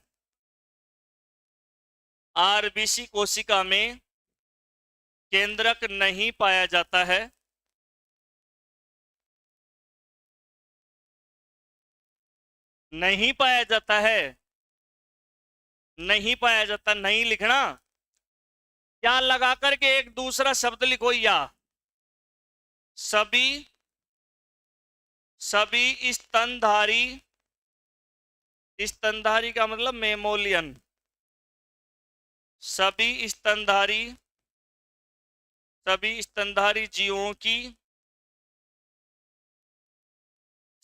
आरबीसी कोशिका में केंद्रक नहीं पाया जाता है। नहीं पाया जाता है, नहीं पाया जाता, नहीं लिखना, क्या लगा करके एक दूसरा शब्द लिखो, या सभी सभी स्तनधारी, स्तनधारी का मतलब मेमोलियन, सभी स्तनधारी, सभी स्तनधारी जीवों की,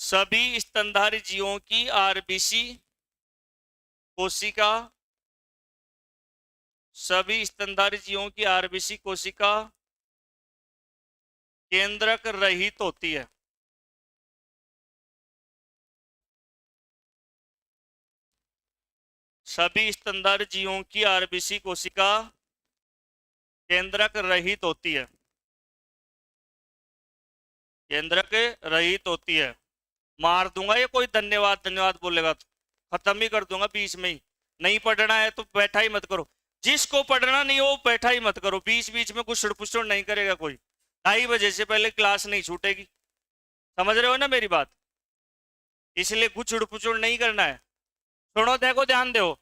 सभी स्तनधारी जीवों की आरबीसी कोशिका, सभी स्तनधारी जीवों की आरबीसी कोशिका केंद्रक रहित होती है। सभी स्तनधारी जीवों की आरबीसी कोशिका केंद्रक रहित होती है, केंद्रक रहित होती है। मार दूंगा ये कोई धन्यवाद धन्यवाद बोलेगा तो खत्म ही कर दूंगा बीच में ही। नहीं पढ़ना है तो बैठा ही मत करो, जिसको पढ़ना नहीं हो बैठा ही मत करो, बीच बीच में कुछ छुड़पुछड़ नहीं करेगा कोई। 2:30 से पहले क्लास नहीं छूटेगी, समझ रहे हो ना मेरी बात, इसलिए कुछ छुड़पुछड़ नहीं करना है। सुनो, देखो, ध्यान दो।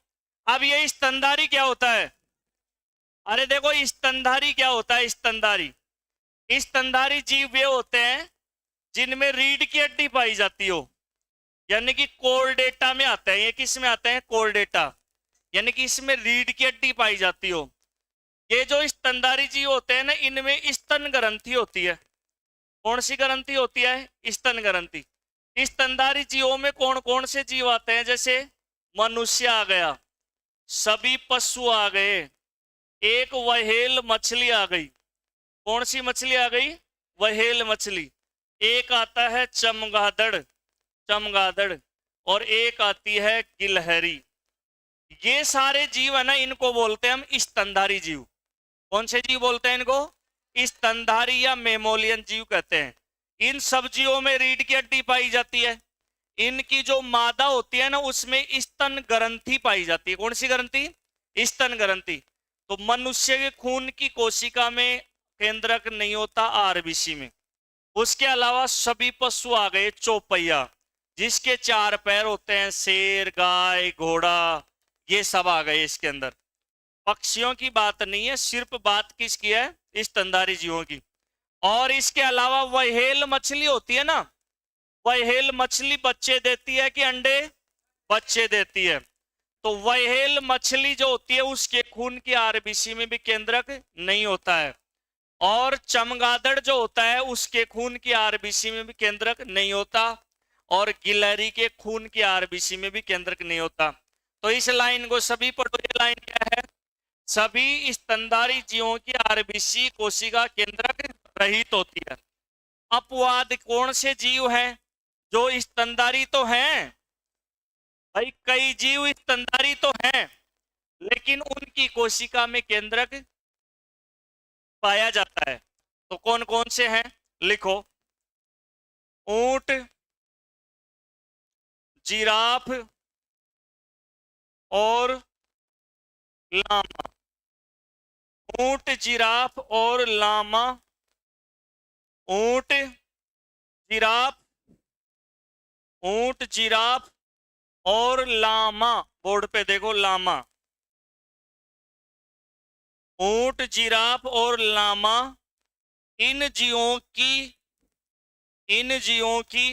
अब ये स्तनधारी क्या होता है, अरे देखो स्तनधारी क्या होता है, स्तनधारी, स्तनधारी जीव वे होते हैं जिनमें रीढ़ की हड्डी पाई जाती हो, यानी कि कोर्डेटा में आते हैं। ये किस में आते हैं, कोर्डेटा, यानी कि इसमें रीढ़ की हड्डी पाई जाती हो। ये जो स्तनधारी जीव होते हैं ना, इनमें स्तन ग्रंथि होती है। कौन सी ग्रंथि होती है, स्तन ग्रंथि। स्तनधारी जीवों में कौन कौन से जीव आते हैं, जैसे मनुष्य आ गया, सभी पशु आ गए, एक व्हेल मछली आ गई। कौन सी मछली आ गई, व्हेल मछली। एक आता है चमगादड़, चमगादड़, और एक आती है गिलहरी। ये सारे जीव है ना, इनको बोलते हैं हम स्तनधारी जीव। कौन से जीव बोलते हैं इनको, स्तनधारी या मेमोलियन जीव कहते हैं। इन सब्जियों में रीढ़ की हड्डी पाई जाती है। इनकी जो मादा होती है ना, उसमें स्तन ग्रंथि पाई जाती है। कौन सी ग्रंथि, स्तन ग्रंथि। तो मनुष्य के खून की कोशिका में केंद्रक नहीं होता, आरबीसी में। उसके अलावा सभी पशु आ गए चौपहिया, जिसके 4 पैर होते हैं, शेर, गाय, घोड़ा, ये सब आ गए इसके अंदर। पक्षियों की बात नहीं है, सिर्फ बात किसकी है, स्तनधारी जीवों की। और इसके अलावा व्हेल मछली होती है ना, व्हेल मछली बच्चे देती है कि अंडे, बच्चे देती है। तो व्हेल मछली जो होती है उसके खून की आरबीसी में भी केंद्रक नहीं होता है। और चमगादड़ जो होता है उसके खून की आरबीसी में भी केंद्रक नहीं होता। और गिलहरी के खून की आरबीसी में भी केंद्रक नहीं होता। तो इस लाइन को सभी पढ़ो, ये लाइन क्या है, सभी स्तनधारी जीवों की आरबीसी कोशिका केंद्रक रहित होती है। अपवाद कौन से जीव हैं, जो स्तनधारी तो हैं भाई, कई जीव स्तनधारी तो हैं, लेकिन उनकी कोशिका में केंद्रक पाया जाता है। तो कौन कौन से हैं, लिखो, ऊंट, जिराफ और लामा। ऊंट, जिराफ और लामा, ऊंट, जिराफ, ऊंट, जिराफ और लामा। बोर्ड पे देखो, लामा। ऊंट, जिराफ और लामा, इन जीवों की, इन जीवों की,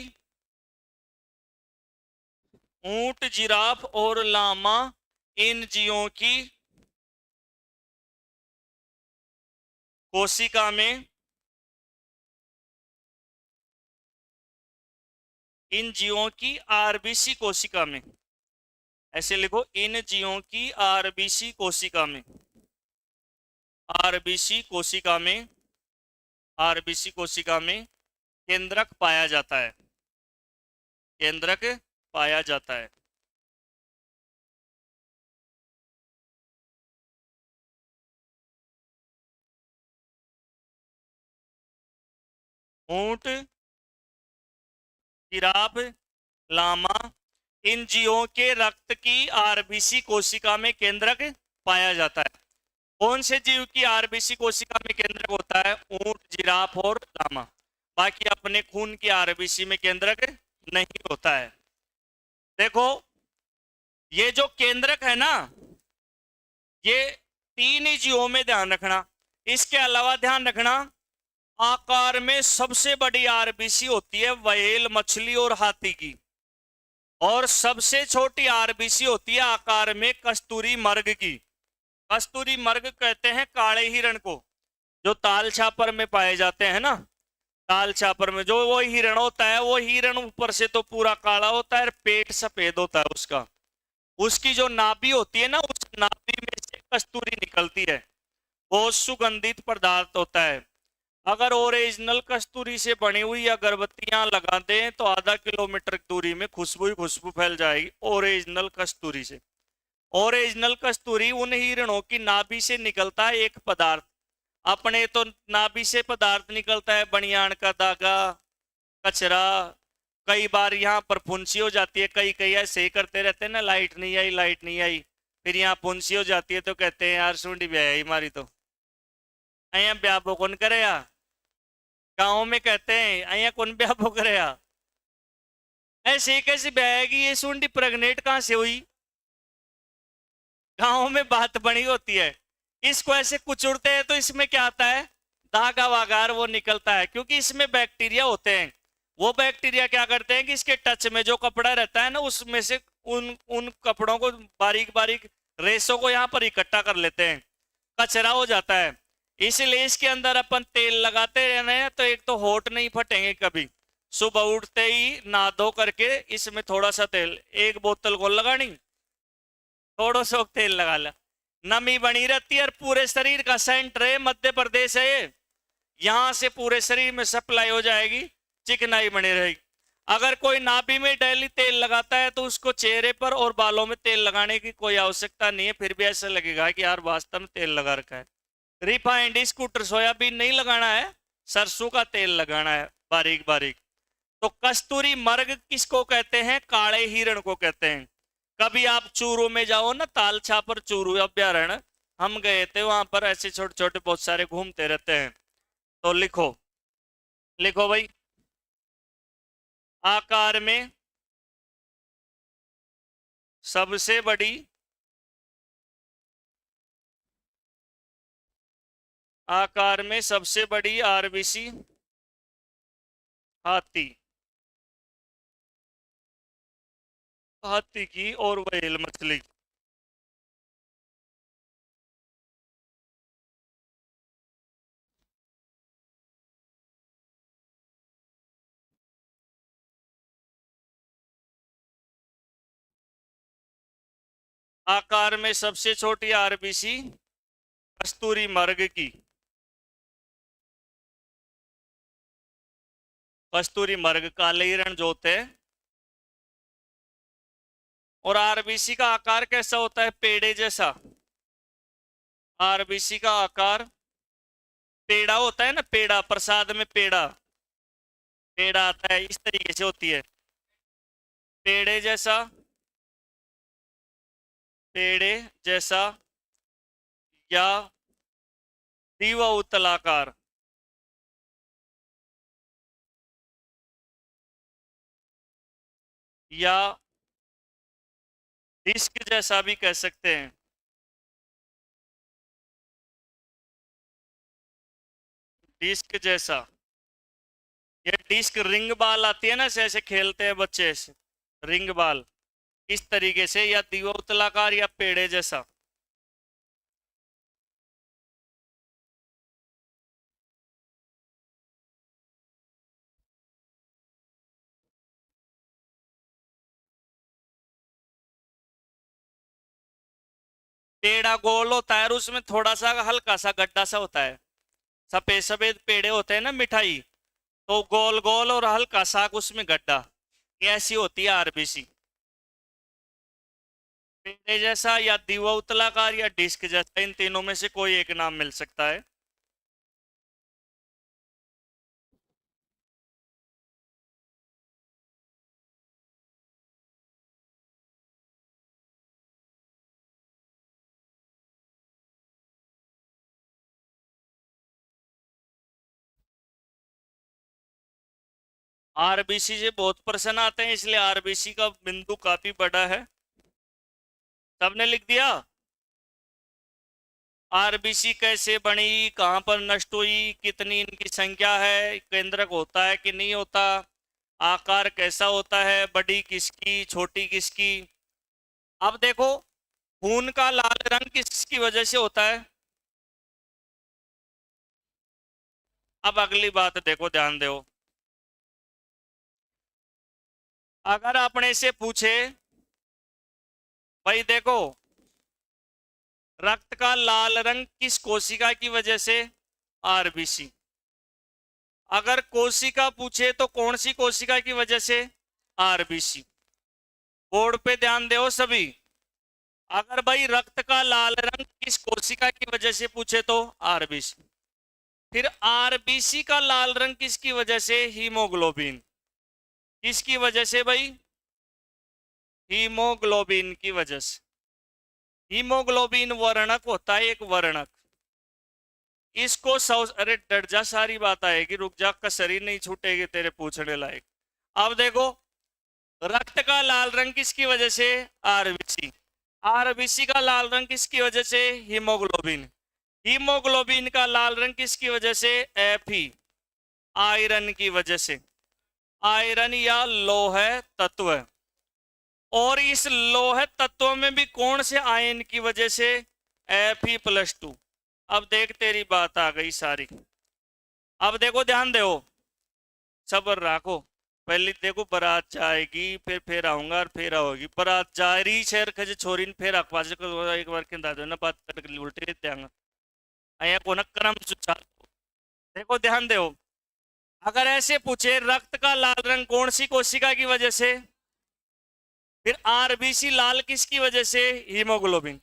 ऊंट, जिराफ और लामा, इन जीवों की कोशिका में, इन जीवों की आरबीसी कोशिका में, ऐसे लिखो, इन जीवों की आरबीसी कोशिका में, आरबीसी कोशिका में, आरबीसी कोशिका में केंद्रक पाया जाता है, केंद्रक पाया जाता है। ऊंट, जिराफ, लामा, इन जीवों के रक्त की आरबीसी कोशिका में केंद्रक पाया जाता है। कौन से जीव की आरबीसी कोशिका में केंद्रक होता है? ऊंट, जिराफ और लामा। बाकी अपने खून की आरबीसी में केंद्रक नहीं होता है। देखो, ये जो केंद्रक है ना, ये तीन ही जीवों में ध्यान रखना। इसके अलावा ध्यान रखना, आकार में सबसे बड़ी आरबीसी होती है व्हेल मछली और हाथी की, और सबसे छोटी आरबीसी होती है आकार में कस्तूरी मर्ग की। कस्तूरी मर्ग कहते हैं काले हिरण को, जो ताल छापर में पाए जाते हैं ना। ताल छापर में जो वो हिरण होता है, वो हिरण ऊपर से तो पूरा काला होता है, पेट सफेद होता है उसका। उसकी जो नाभि होती है ना, उस नाभि में से कस्तूरी निकलती है। बहुत सुगंधित पदार्थ होता है। अगर ओरिजिनल कस्तूरी से बनी हुई अगरबत्तियां लगा दें तो आधा किलोमीटर दूरी में खुशबू ही खुशबू फैल जाएगी ओरिजिनल कस्तूरी से। ओरिजिनल कस्तूरी उन हिरणों की नाभि से निकलता है एक पदार्थ। अपने तो नाभि से पदार्थ निकलता है बनियान का धागा, कचरा। कई बार यहाँ पर फुंसी हो जाती है, कई कई ऐसे ही करते रहते हैं ना, लाइट नहीं आई, लाइट नहीं आई। फिर यहाँ फुंसी हो जाती है तो कहते हैं यार सुंडी ब्याह आई मारी तो अया ब्याह कौन करे। गाँव में कहते हैं अया कौन ब्याह करे। ऐसे कैसे ब्याहेगी ये सुंडी, प्रेग्नेंट कहाँ से हुई? गाँव में बात बनी होती है। इसको ऐसे कुचुड़ते हैं तो इसमें क्या आता है? धागा वागार वो निकलता है, क्योंकि इसमें बैक्टीरिया होते हैं। वो बैक्टीरिया क्या करते हैं कि इसके टच में जो कपड़ा रहता है ना, उसमें से उन उन कपड़ों को बारीक बारीक रेशों को यहाँ पर इकट्ठा कर लेते हैं, कचरा हो जाता है। इसलिए इसके अंदर अपन तेल लगाते रहना है तो एक तो होठ नहीं फटेंगे कभी। सुबह उठते ही नहा धो करके इसमें थोड़ा सा तेल, एक बोतल को लगानी, थोड़ा सा तेल लगा ला, नमी बनी रहती है। और पूरे शरीर का सेंटर है, मध्य प्रदेश है ये, यहां से पूरे शरीर में सप्लाई हो जाएगी, चिकनाई बनी रहेगी। अगर कोई नाभि में डेली तेल लगाता है तो उसको चेहरे पर और बालों में तेल लगाने की कोई आवश्यकता नहीं है, फिर भी ऐसा लगेगा कि यार वास्तव में तेल लगा रखा है। रिफाइंड स्कूटर सोयाबीन नहीं लगाना है, सरसों का तेल लगाना है बारीक बारीक। तो कस्तूरी मर्ग किसको कहते हैं? काले हिरण को कहते हैं। कभी आप चूरू में जाओ ना, ताल छापर चूरू अभ्यारण्य, हम गए थे वहां पर, ऐसे छोटे छोटे बहुत सारे घूमते रहते हैं। तो लिखो, लिखो भाई, आकार में सबसे बड़ी आकार में सबसे बड़ी आरबीसी हाथी, हाथी की और व्हेल मछली। आकार में सबसे छोटी आरबीसी कस्तूरी मर्ग की, कस्तूरी मर्ग काले हिरण जो होते हैं। और आरबीसी का आकार कैसा होता है? पेड़े जैसा। आरबीसी का आकार पेड़ा होता है ना, पेड़ा, प्रसाद में पेड़ा, पेड़ा आता है, इस तरीके से होती है, पेड़े जैसा, पेड़े जैसा या दीवा उत्तलाकार। या डिस्क जैसा भी कह सकते हैं। डिस्क जैसा, ये डिस्क रिंग बाल आती है ना, ऐसे खेलते हैं बच्चे ऐसे, रिंग बाल, इस तरीके से, या दीवा उत्तलाकार या पेड़े जैसा। पेड़ा गोल होता है और उसमें थोड़ा सा हल्का सा गड्ढा सा होता है। सफेद सफेद पेड़े होते हैं ना मिठाई, तो गोल गोल और हल्का सा उसमें गड्ढा, ये ऐसी होती है आरबीसी। पेड़े जैसा या दीवा उत्तलाकार या डिस्क जैसा, इन तीनों में से कोई एक नाम मिल सकता है। आरबीसी से बहुत प्रश्न आते हैं, इसलिए आरबीसी का बिंदु काफी बड़ा है। सबने लिख दिया? आरबीसी कैसे बनी, कहां पर नष्ट हुई, कितनी इनकी संख्या है, केंद्रक होता है कि नहीं होता, आकार कैसा होता है, बड़ी किसकी छोटी किसकी। अब देखो, खून का लाल रंग किसकी वजह से होता है? अब अगली बात देखो, ध्यान दो। अगर आपने से पूछे भाई देखो, रक्त का लाल रंग किस कोशिका की वजह से? आरबीसी। अगर कोशिका पूछे तो कौन सी कोशिका की वजह से? आरबीसी। बोर्ड पे ध्यान दो सभी। अगर भाई रक्त का लाल रंग किस कोशिका की वजह से पूछे तो आरबीसी। फिर आरबीसी का लाल रंग किसकी वजह से? हीमोग्लोबिन। किसकी वजह से भाई? हीमोग्लोबिन की वजह से। हीमोग्लोबिन वर्णक होता है, एक वर्णक। इसको अरे डर जा, सारी बात आएगी, रुक जा, कसरी नहीं छूटेगी तेरे पूछने लायक। अब देखो, रक्त का लाल रंग किसकी वजह से? आरबीसी। आरबीसी का लाल रंग किसकी वजह से? हीमोग्लोबिन। हीमोग्लोबिन का लाल रंग किसकी वजह से? एफी, आयरन की वजह से। आयरन या लोह तत्व। और इस लोह तत्व में भी कौन से आयन की वजह से? Fe+2। अब देख, तेरी बात आ गई सारी। अब देखो, ध्यान दो, सब्र रखो। पहले देखो, बारात जाएगी, फिर आऊंगा और फिर आओगी। बारात जा रही शहर खजे छोरी ने, फिर आखवाज को एक बार कहता दो ना, बात कर उल्टी देंगे अया को न करम सुचा। देखो ध्यान दो, अगर ऐसे पूछे रक्त का लाल रंग कौन सी कोशिका की वजह से, फिर आरबीसी लाल किसकी वजह से? हीमोग्लोबिन।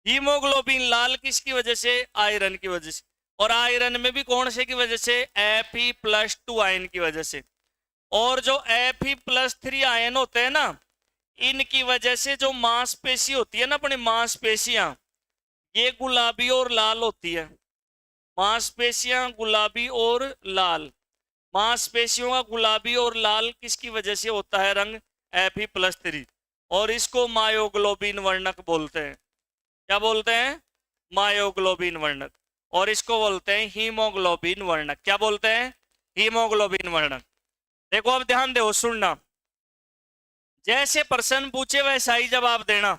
हीमोग्लोबिन लाल किसकी वजह से? आयरन की वजह से। और आयरन में भी कौन से की वजह से? Fe+2 आयन की वजह से। और जो Fe+3 आयन होते हैं ना, इनकी वजह से जो मांसपेशी होती है ना, अपनी मांसपेशियां, ये गुलाबी और लाल होती है। मांसपेशियां गुलाबी और लाल। मांसपेशियों का गुलाबी और लाल किसकी वजह से होता है रंग? Fe+3। और इसको मायोग्लोबिन वर्णक बोलते हैं। क्या बोलते हैं? मायोग्लोबिन वर्णक। और इसको बोलते हैं हीमोग्लोबिन वर्णक। क्या बोलते हैं? हीमोग्लोबिन वर्णक। देखो अब ध्यान दो, सुनना। जैसे प्रश्न पूछे वैसा ही जवाब देना।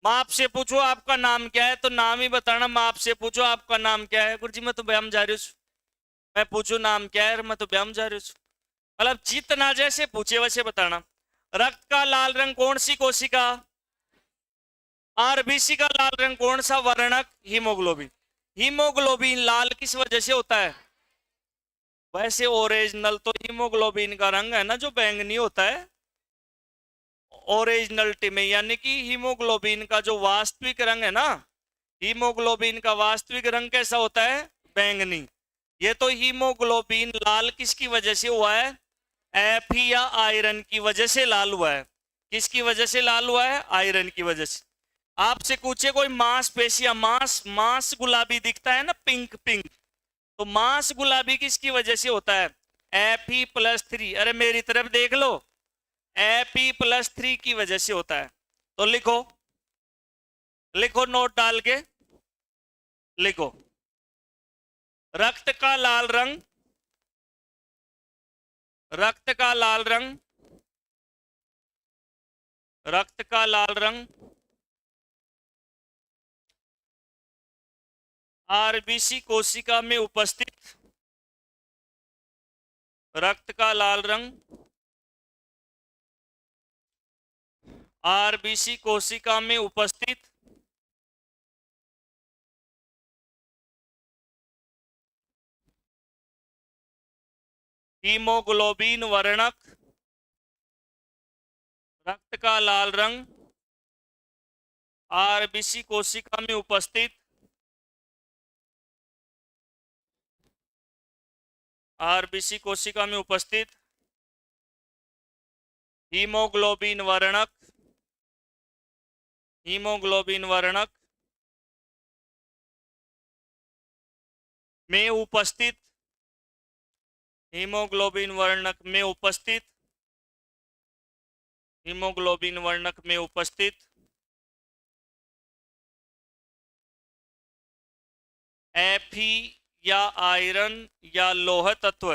मैं आपसे पूछूं आपका नाम क्या है, तो नाम ही बताना। मैं आपसे पूछूं आपका नाम क्या है, गुरु जी मैं तो व्यायाम जा रही हूँ। मैं पूछूं नाम क्या है, मैं तो व्यायाम जा रही हूँ। मतलब जितना जैसे पूछे वैसे बताना। रक्त का लाल रंग कौन सी कोशिका? आरबीसी का लाल रंग कौन सा वर्णक? हीमोग्लोबिन। हीमोग्लोबिन लाल किस वजह से होता है? वैसे ओरिजिनल तो हीमोग्लोबिन का रंग है ना, जो बैंगनी होता है ओरिजिनलिटी में, यानी कि हीमोग्लोबिन का जो वास्तविक रंग है ना, हीमोग्लोबिन का वास्तविक रंग कैसा होता है? बैंगनी। ये तो हीमोग्लोबिन लाल किसकी वजह से हुआ है? एफी या आयरन की वजह से लाल हुआ है। किसकी वजह से लाल हुआ है? आयरन की वजह से। आपसे पूछे कोई मांसपेशियां, मांस गुलाबी दिखता है ना, पिंक पिंक, तो मांस गुलाबी किसकी वजह से होता है? Fe+3। अरे मेरी तरफ देख लो, Fe+3 की वजह से होता है। तो लिखो, लिखो नोट डाल के लिखो। रक्त का लाल रंग, रक्त का लाल रंग, रक्त का लाल रंग आरबीसी कोशिका में उपस्थित, रक्त का लाल रंग आरबीसी कोशिका में उपस्थित हीमोग्लोबिन वर्णक, रक्त का लाल रंग आरबीसी कोशिका में उपस्थित आरबीसी कोशिका में उपस्थित हीमोग्लोबिन वर्णक, हीमोग्लोबिन वर्णक में उपस्थित हीमोग्लोबिन वर्णक में उपस्थित, हीमोग्लोबिन वर्णक में उपस्थित Fe या आयरन या लौह तत्व,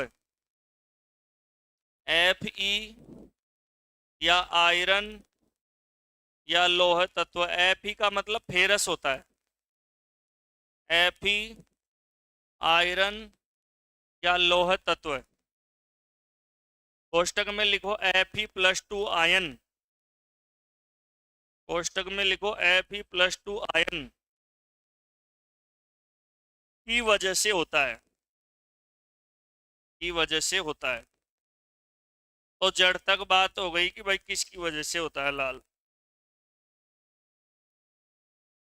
Fe या आयरन या लौह तत्व। Fe का मतलब फेरस होता है, Fe आयरन या लौह तत्व। कोष्टक में लिखो Fe+2 आयन, कोष्टक में लिखो Fe+2 आयन की वजह से होता है, की वजह से होता है। तो जड़ तक बात हो गई कि भाई किसकी वजह से होता है लाल।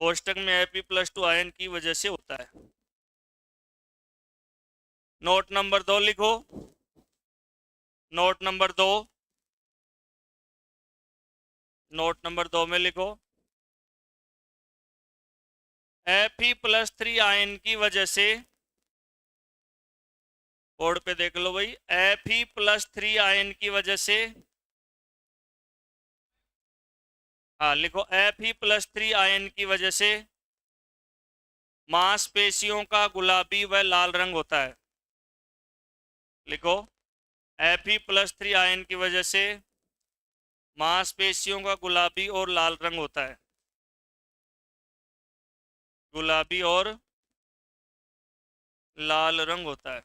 कोष्टक में Fe+2 आयन की वजह से होता है। नोट नंबर 2 लिखो, नोट नंबर 2, नोट नंबर 2 में लिखो Fe+3 आयन की वजह से, बोर्ड पे देख लो भाई, Fe+3 आयन की वजह से, हाँ लिखो Fe+3 आयन की वजह से मांसपेशियों का गुलाबी व लाल रंग होता है। लिखो Fe+3 आयन की वजह से मांसपेशियों का गुलाबी और लाल रंग होता है, गुलाबी और लाल रंग होता है।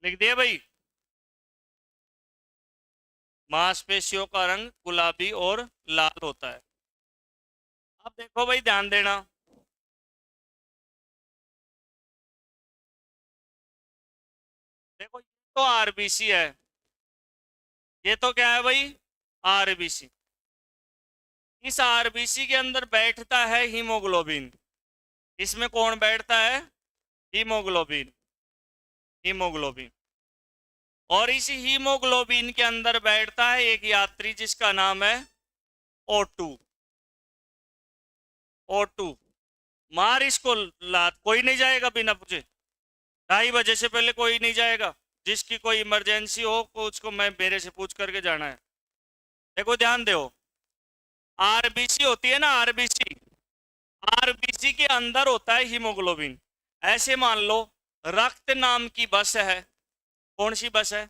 लिख दिया भाई, मांसपेशियों का रंग गुलाबी और लाल होता है। अब देखो भाई ध्यान देना, देखो तो आरबीसी है, ये तो क्या है भाई, आरबीसी। इस आरबीसी के अंदर बैठता है हीमोग्लोबिन। इसमें कौन बैठता है, हीमोग्लोबिन, हीमोग्लोबिन। और इसी हीमोग्लोबिन के अंदर बैठता है एक यात्री जिसका नाम है O2, O2। मार इसको लात, कोई नहीं जाएगा बिना पूछे, 2:30 से पहले कोई नहीं जाएगा। जिसकी कोई इमरजेंसी हो उसको मैं मेरे से पूछ करके जाना है। देखो ध्यान दो, आरबीसी होती है ना, आरबीसी, आरबीसी के अंदर होता है हीमोग्लोबिन। ऐसे मान लो रक्त नाम की बस है, कौन सी बस है,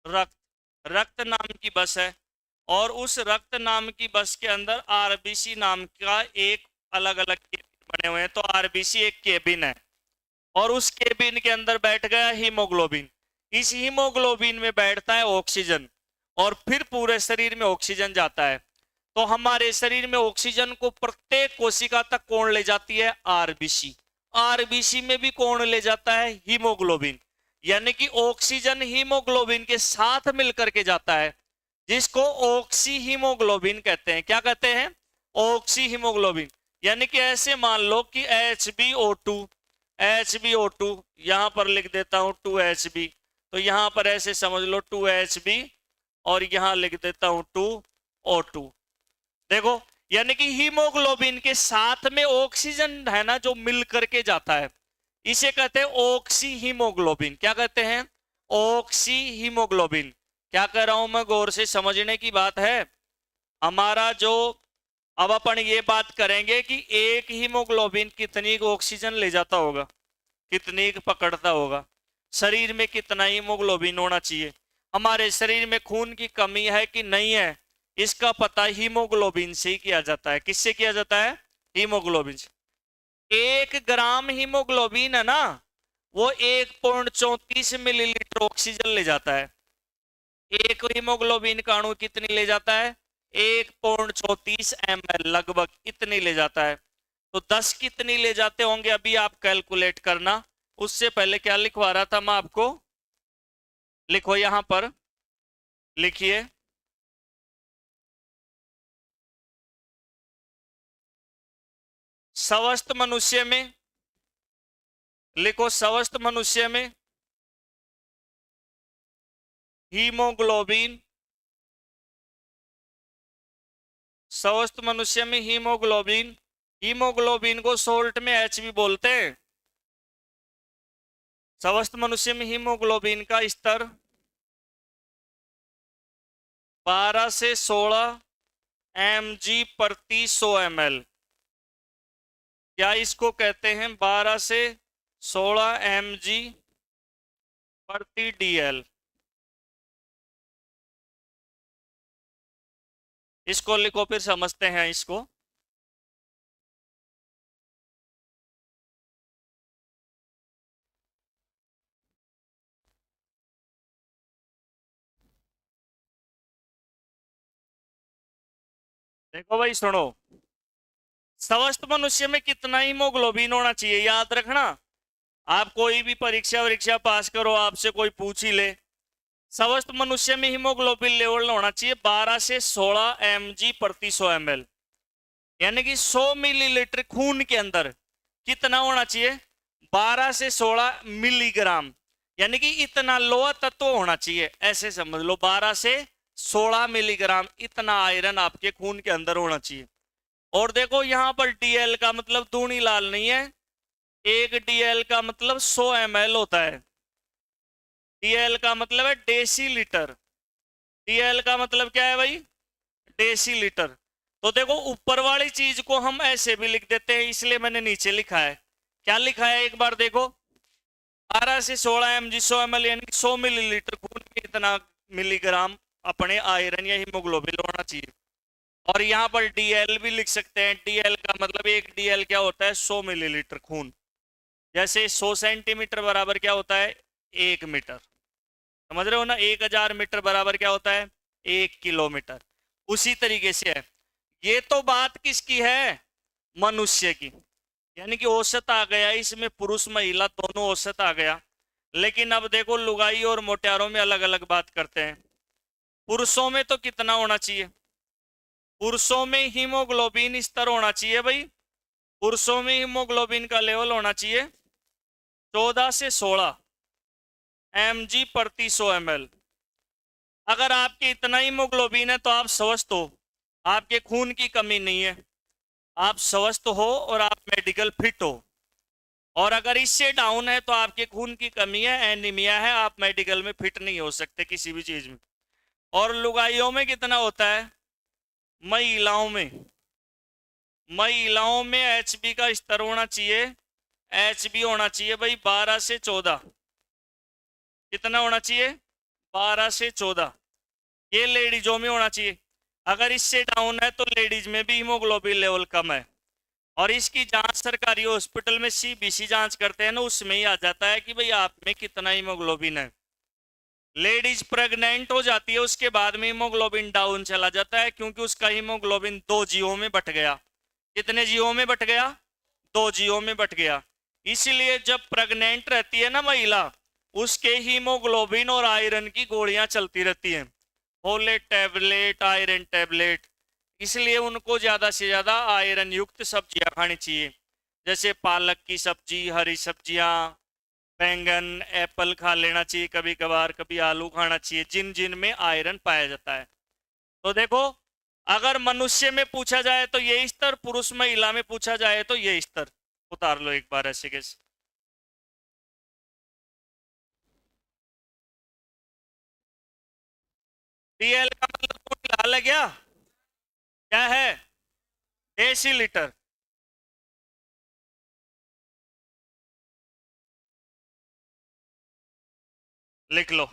रक्त, रक्त नाम की बस है। और उस रक्त नाम की बस के अंदर आरबीसी नाम का एक अलग अलग केबिन बने हुए हैं। तो आरबीसी एक केबिन है और उस केबिन के अंदर बैठ गया हीमोग्लोबिन। इस हीमोग्लोबिन में बैठता है ऑक्सीजन और फिर पूरे शरीर में ऑक्सीजन जाता है। तो हमारे शरीर में ऑक्सीजन को प्रत्येक कोशिका तक कौन ले जाती है, आरबीसी। आरबीसी में भी कौन ले जाता है, हीमोग्लोबिन। यानी कि ऑक्सीजन हीमोग्लोबिन के साथ मिलकर के जाता है, जिसको ऑक्सी हीमोग्लोबिन कहते हैं। क्या कहते हैं, ऑक्सी हीमोग्लोबिन। यानी कि ऐसे मान लो कि HbO2, HbO2 यहां पर लिख देता हूं 2Hb, तो यहां पर ऐसे समझ लो 2Hb और यहां लिख देता हूं 2O2। देखो, यानी कि हीमोग्लोबिन के साथ में ऑक्सीजन है ना जो मिल करके जाता है, इसे कहते हैं ऑक्सी हीमोग्लोबिन। क्या कहते हैं, ऑक्सी हीमोग्लोबिन। क्या कह रहा हूं मैं, गौर से समझने की बात है। हमारा जो, अब अपन ये बात करेंगे कि एक हीमोग्लोबिन कितनी ऑक्सीजन ले जाता होगा, कितनी पकड़ता होगा, शरीर में कितना हीमोग्लोबिन होना चाहिए। हमारे शरीर में खून की कमी है कि नहीं है, इसका पता हीमोग्लोबिन से ही किया जाता है। किससे किया जाता है, हीमोग्लोबिन से। 1 ग्राम हीमोग्लोबिन है ना, वो 1.34 मिलीलीटर ऑक्सीजन ले जाता है। एक हीमोग्लोबिन का अणु कितनी ले जाता है, 1.34 ml, लगभग इतनी ले जाता है। तो 10 कितनी ले जाते होंगे अभी आप कैलकुलेट करना। उससे पहले क्या लिखवा रहा था मैं आपको, लिखो यहां पर, लिखिए स्वस्थ मनुष्य में, लिखो स्वस्थ मनुष्य में हीमोग्लोबिन, स्वस्थ मनुष्य में हीमोग्लोबिन, हीमोग्लोबिन को सोल्ट में एच भी बोलते हैं। स्वस्थ मनुष्य में हीमोग्लोबिन का स्तर 12 से 16 mg प्रति 100 ml। क्या इसको कहते हैं 12 से 16 mg प्रति dl। इसको लिखो, फिर समझते हैं इसको। देखो भाई सुनो, स्वस्थ मनुष्य में कितना हीमोग्लोबिन होना चाहिए याद रखना। आप कोई भी परीक्षा वरीक्षा पास करो, आपसे कोई पूछ ही ले, स्वस्थ मनुष्य में हीमोग्लोबिन लेवल होना चाहिए 12 से 16 mg प्रति 100 ml। यानी कि 100 मिलीलीटर खून के अंदर कितना होना चाहिए 12 से 16 मिलीग्राम। यानी कि इतना लोहा तत्व होना चाहिए, ऐसे समझ लो 12 से 16 मिलीग्राम इतना आयरन आपके खून के अंदर होना चाहिए। और देखो यहां पर डीएल का मतलब दूनी लाल नहीं है, एक डीएल का मतलब 100 ml होता है। डीएल का मतलब है डेसीलीटर, डीएल का मतलब क्या है भाई डेसीलीटर। तो देखो ऊपर वाली चीज को हम ऐसे भी लिख देते हैं, इसलिए मैंने नीचे लिखा है। क्या लिखा है एक बार देखो, 12 से 16 mg 100 ml यानी 100 मिलीलीटर खून में इतना मिलीग्राम अपने आयरन या हीमोग्लोबिन होना चाहिए। और यहाँ पर डीएल भी लिख सकते हैं, डीएल का मतलब एक डीएल क्या होता है 100 मिलीलीटर खून। जैसे 100 सेंटीमीटर बराबर क्या होता है 1 मीटर, समझ रहे हो ना। 1000 मीटर बराबर क्या होता है 1 किलोमीटर। उसी तरीके से है। ये तो बात किसकी है मनुष्य की, यानी कि औसत आ गया इसमें, पुरुष महिला दोनों औसत आ गया। लेकिन अब देखो लुगाई और मोटियारों में अलग अलग बात करते हैं। पुरुषों में तो कितना होना चाहिए, पुरुषों में हीमोग्लोबिन स्तर होना चाहिए भाई, पुरुषों में हीमोग्लोबिन का लेवल होना चाहिए 14 से 16 mg प्रति 100 ml। अगर आपके इतना हीमोग्लोबिन है तो आप स्वस्थ हो, आपके खून की कमी नहीं है, आप स्वस्थ हो और आप मेडिकल फिट हो। और अगर इससे डाउन है तो आपके खून की कमी है, एनीमिया है, आप मेडिकल में फिट नहीं हो सकते किसी भी चीज में। और लुगाइयों में कितना होता है, महिलाओं में, महिलाओं में एचबी का स्तर होना चाहिए, एचबी होना चाहिए भाई 12 से 14। कितना होना चाहिए 12 से 14। ये लेडीजों में होना चाहिए। अगर इससे डाउन है तो लेडीज में भी हीमोग्लोबिन लेवल कम है। और इसकी जांच सरकारी हॉस्पिटल में सीबीसी जांच करते हैं ना, उसमें ही आ जाता है कि भाई आप में कितना हीमोग्लोबिन है। लेडीज प्रेग्नेंट हो जाती है उसके बाद में हीमोग्लोबिन डाउन चला जाता है, क्योंकि उसका हीमोग्लोबिन 2 जीवों में बट गया। कितने जीवों में बट गया 2 जीवों में बट गया। इसीलिए जब प्रेग्नेंट रहती है ना महिला, उसके हीमोग्लोबिन और आयरन की गोलियां चलती रहती हैं, फोलेट टैबलेट, आयरन टैबलेट। इसलिए उनको ज्यादा से ज्यादा आयरन युक्त सब्जियां खानी चाहिए, जैसे पालक की सब्जी, हरी सब्जियां, बैंगन, एप्पल खा लेना चाहिए कभी कभार, कभी आलू खाना चाहिए, जिन जिन में आयरन पाया जाता है। तो देखो अगर मनुष्य में पूछा जाए तो ये स्तर, पुरुष महिला में पूछा जाए तो ये स्तर। उतार लो एक बार ऐसे कैसे। डीएल का मतलब कोई लाल है क्या है डेसीलीटर। लिख लो।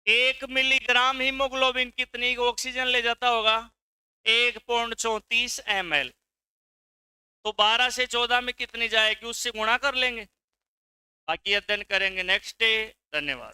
1 मिलीग्राम हीमोग्लोबिन कितनी ऑक्सीजन ले जाता होगा? 1.34 ml। तो 12 से 14 में कितनी जाएगी उससे गुणा कर लेंगे, बाकी अध्ययन करेंगे नेक्स्ट डे। धन्यवाद।